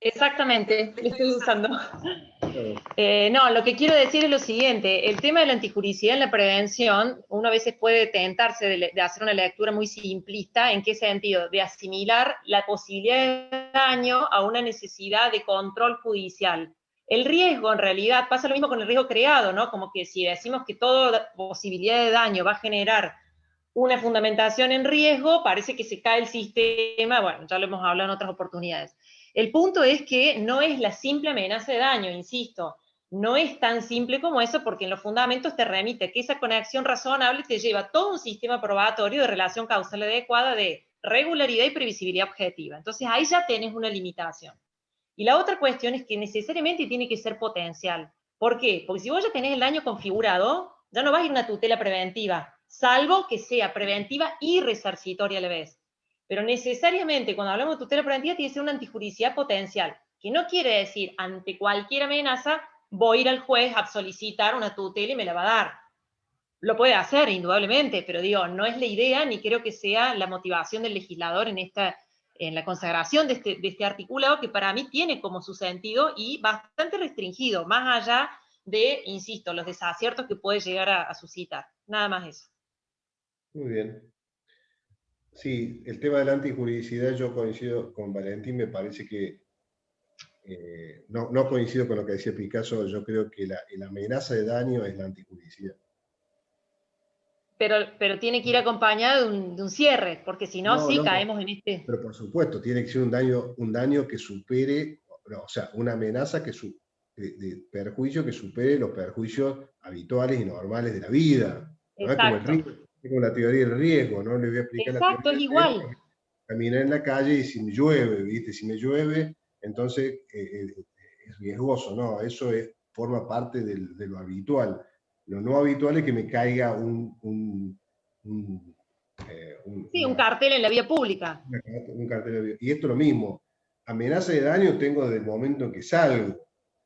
Speaker 1: Exactamente, lo estoy usando. No, lo que quiero decir es lo siguiente, el tema de la antijuricidad en la prevención, uno a veces puede tentarse de hacer una lectura muy simplista. ¿En qué sentido? De asimilar la posibilidad de daño a una necesidad de control judicial. El riesgo, en realidad, pasa lo mismo con el riesgo creado, ¿no? Como que si decimos que toda posibilidad de daño va a generar una fundamentación en riesgo, parece que se cae el sistema, bueno, ya lo hemos hablado en otras oportunidades. El punto es que no es la simple amenaza de daño, insisto, no es tan simple como eso, porque en los fundamentos te remite que esa conexión razonable te lleva a todo un sistema probatorio de relación causal adecuada, de regularidad y previsibilidad objetiva. Entonces ahí ya tenés una limitación. Y la otra cuestión es que necesariamente tiene que ser potencial. ¿Por qué? Porque si vos ya tenés el daño configurado, ya no vas a ir a una tutela preventiva, salvo que sea preventiva y resarcitoria a la vez. Pero necesariamente cuando hablamos de tutela preventiva tiene que ser una antijuricidad potencial, que no quiere decir ante cualquier amenaza voy a ir al juez a solicitar una tutela y me la va a dar. Lo puede hacer, indudablemente, pero digo, no es la idea ni creo que sea la motivación del legislador en la consagración de este articulado, que para mí tiene como su sentido y bastante restringido, más allá de, insisto, los desaciertos que puede llegar a suscitar. Nada más eso.
Speaker 2: Muy bien. Sí, el tema de la antijuridicidad, yo coincido con Valentín, me parece que no coincido con lo que decía Picasso, yo creo que la amenaza de daño es la antijuridicidad.
Speaker 1: Pero tiene que ir acompañado de un cierre, porque si no, sí caemos en este...
Speaker 2: Pero por supuesto, tiene que ser un daño que supere, o sea, una amenaza de perjuicio que supere los perjuicios habituales y normales de la vida. ¿No? Como la teoría del riesgo, ¿no? Le voy a explicar la teoría
Speaker 1: es igual.
Speaker 2: Caminar en la calle y si me llueve, ¿viste? Si me llueve, entonces es riesgoso, ¿no? Eso forma parte de lo habitual. Lo no habitual es que me caiga un
Speaker 1: cartel en la vía pública.
Speaker 2: Un cartel de vía. Y esto es lo mismo. Amenaza de daño tengo desde el momento en que salgo.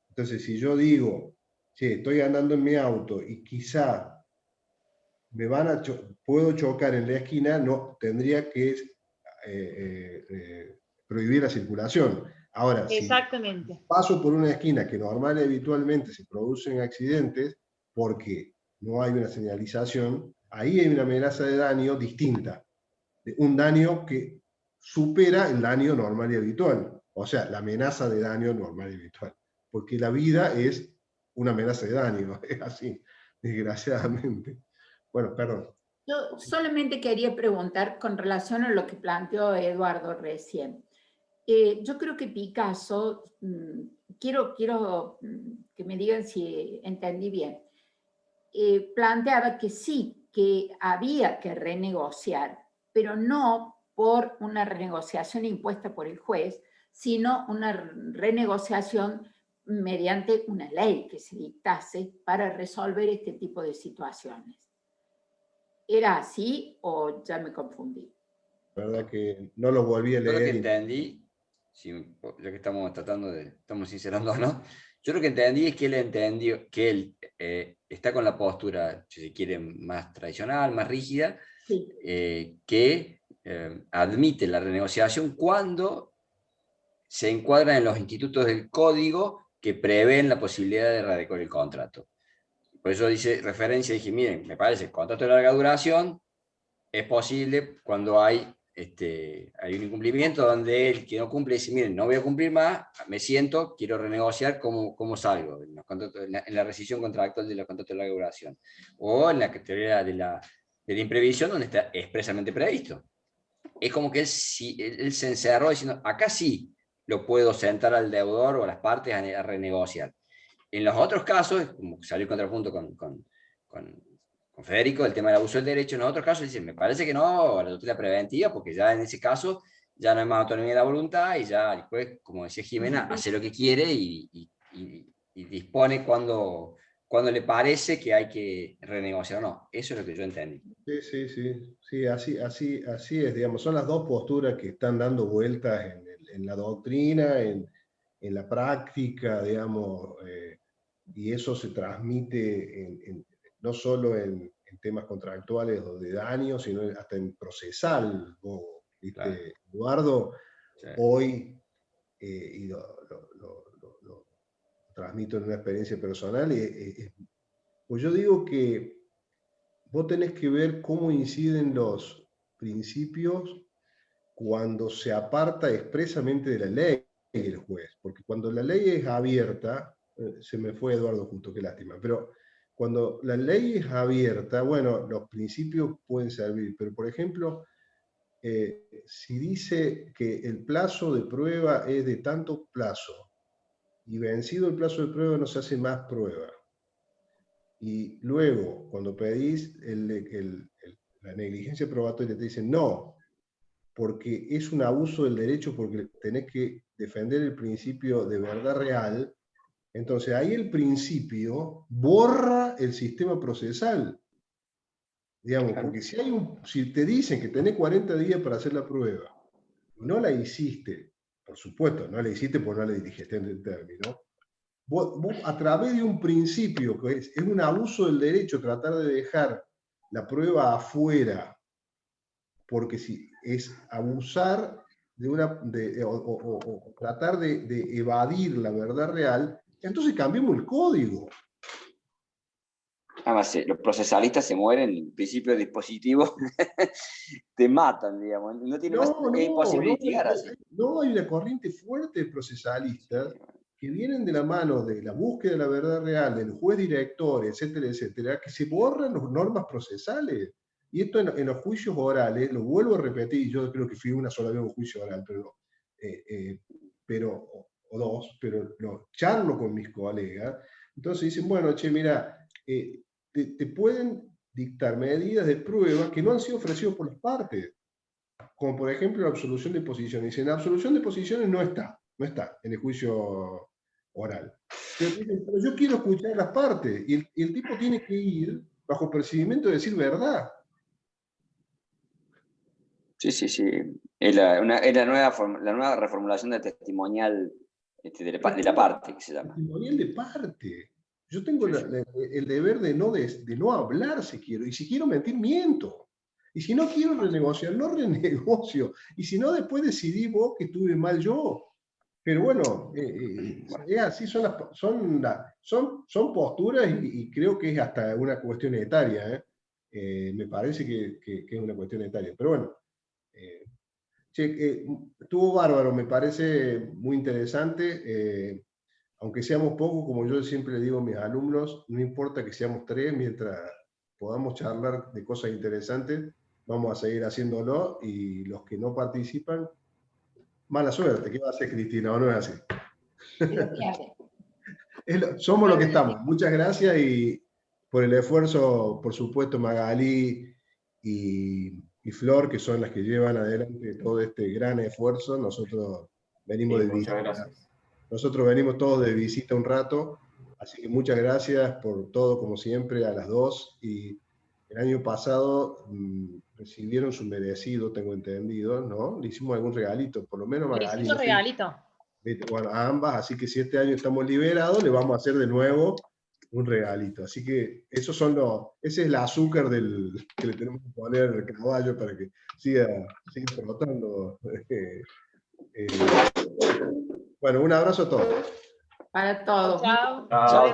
Speaker 2: Entonces, si yo digo, che, estoy andando en mi auto y quizá puedo chocar en la esquina, no, tendría que prohibir la circulación. Ahora,
Speaker 1: exactamente.
Speaker 2: Si paso por una esquina que normal y habitualmente se producen accidentes porque no hay una señalización, ahí hay una amenaza de daño distinta. Un daño que supera el daño normal y habitual. O sea, la amenaza de daño normal y habitual. Porque la vida es una amenaza de daño, es así, desgraciadamente. Bueno, perdón.
Speaker 6: Yo solamente quería preguntar con relación a lo que planteó Eduardo recién. Yo creo que Picasso, quiero que me digan si entendí bien. planteaba que sí, que había que renegociar, pero no por una renegociación impuesta por el juez, sino una renegociación mediante una ley que se dictase para resolver este tipo de situaciones. ¿Era así o ya me confundí?
Speaker 2: La verdad que no lo volví a
Speaker 9: Yo lo que
Speaker 2: leer.
Speaker 9: entendí, ya que estamos tratando estamos sincerando, ¿no? Yo lo que entendí es que él entendió que él está con la postura, si se quiere, más tradicional, más rígida,
Speaker 6: Sí.
Speaker 9: que admite la renegociación cuando se encuadran en los institutos del código que prevén la posibilidad de radicar el contrato. Por eso dice referencia, dije, miren, me parece, el contrato de larga duración es posible cuando hay un incumplimiento donde el que no cumple dice, miren, no voy a cumplir más, me siento, quiero renegociar cómo salgo en la rescisión contractual de los contratos de larga duración. O en la teoría de la imprevisión donde está expresamente previsto. Es como que él se encerró diciendo, acá sí lo puedo sentar al deudor o a las partes a renegociar. En los otros casos, como salió el contrapunto con Federico, el tema del abuso del derecho, en otros casos dicen, me parece que no, la tutela preventiva, porque ya en ese caso ya no hay más autonomía de la voluntad y ya el juez, como decía Jimena, hace lo que quiere y dispone cuando le parece que hay que renegociar o no. Eso es lo que yo entendí.
Speaker 2: Sí, así es, digamos, son las dos posturas que están dando vueltas en la doctrina, en la práctica, digamos, y eso se transmite no solo en temas contractuales o de daño, sino hasta en procesal. ¿Viste, claro, Eduardo? Sí. Hoy, y lo transmito en una experiencia personal, pues yo digo que vos tenés que ver cómo inciden los principios cuando se aparta expresamente de la ley el juez, porque cuando la ley es abierta, se me fue Eduardo justo, qué lástima, pero cuando la ley es abierta, bueno, los principios pueden servir, pero por ejemplo, si dice que el plazo de prueba es de tanto plazo, y vencido el plazo de prueba no se hace más prueba, y luego, cuando pedís la negligencia probatoria, te dicen no, porque es un abuso del derecho, porque tenés que defender el principio de verdad real, entonces ahí el principio borra el sistema procesal. Digamos, porque si te dicen que tenés 40 días para hacer la prueba, y no la hiciste, por supuesto, no la hiciste porque no la dirigiste en el término, vos a través de un principio, que es un abuso del derecho tratar de dejar la prueba afuera, porque si es abusar o tratar de evadir la verdad real, entonces cambiemos el código.
Speaker 9: Además, los procesalistas se mueren, en principio dispositivos te matan, digamos, no tiene más, es imposible litigar así.
Speaker 2: No, hay una corriente fuerte de procesalistas que vienen de la mano de la búsqueda de la verdad real, del juez director, etcétera, etcétera, que se borran las normas procesales. Y esto en los juicios orales, lo vuelvo a repetir, yo creo que fui una sola vez a un juicio oral, o dos, pero lo charlo con mis colegas, entonces dicen, bueno, che, mira, te pueden dictar medidas de prueba que no han sido ofrecidas por las partes, como por ejemplo la absolución de posiciones. Dicen, la absolución de posiciones no está en el juicio oral. Pero yo quiero escuchar las partes, y el tipo tiene que ir bajo percibimiento de decir verdad.
Speaker 9: Sí. Es la nueva reformulación del testimonial de la parte, que se llama.
Speaker 2: Testimonial de parte. Yo tengo el deber de no hablar si quiero. Y si quiero mentir, miento. Y si no quiero renegociar, no renegocio. Y si no, después decidí vos que estuve mal yo. Pero bueno, así son posturas y creo que es hasta una cuestión etaria. Me parece que es una cuestión etaria. Pero bueno. Estuvo bárbaro, me parece muy interesante, aunque seamos pocos, como yo siempre le digo a mis alumnos, no importa que seamos 3, mientras podamos charlar de cosas interesantes, vamos a seguir haciéndolo, y los que no participan, mala suerte. ¿Qué va a hacer Cristina? ¿O no es así? Somos lo que estamos. Muchas gracias y por el esfuerzo, por supuesto, Magalí y Flor, que son las que llevan adelante todo este gran esfuerzo. Nosotros venimos de
Speaker 5: Muchas
Speaker 2: visita.
Speaker 5: gracias.
Speaker 2: Nosotros venimos todos de visita un rato, así que muchas gracias por todo, como siempre, a las dos. Y el año pasado recibieron su merecido, tengo entendido, ¿no? Le hicimos algún regalito, por lo menos Magalí.
Speaker 1: Merecido regalito.
Speaker 2: Bueno, a ambas, así que si este año estamos liberados, le vamos a hacer de nuevo un regalito. Así que esos son ese es el azúcar que le tenemos que poner al caballo para que siga flotando. Bueno, un abrazo a todos.
Speaker 6: Para todos.
Speaker 1: Chao.
Speaker 5: Chao.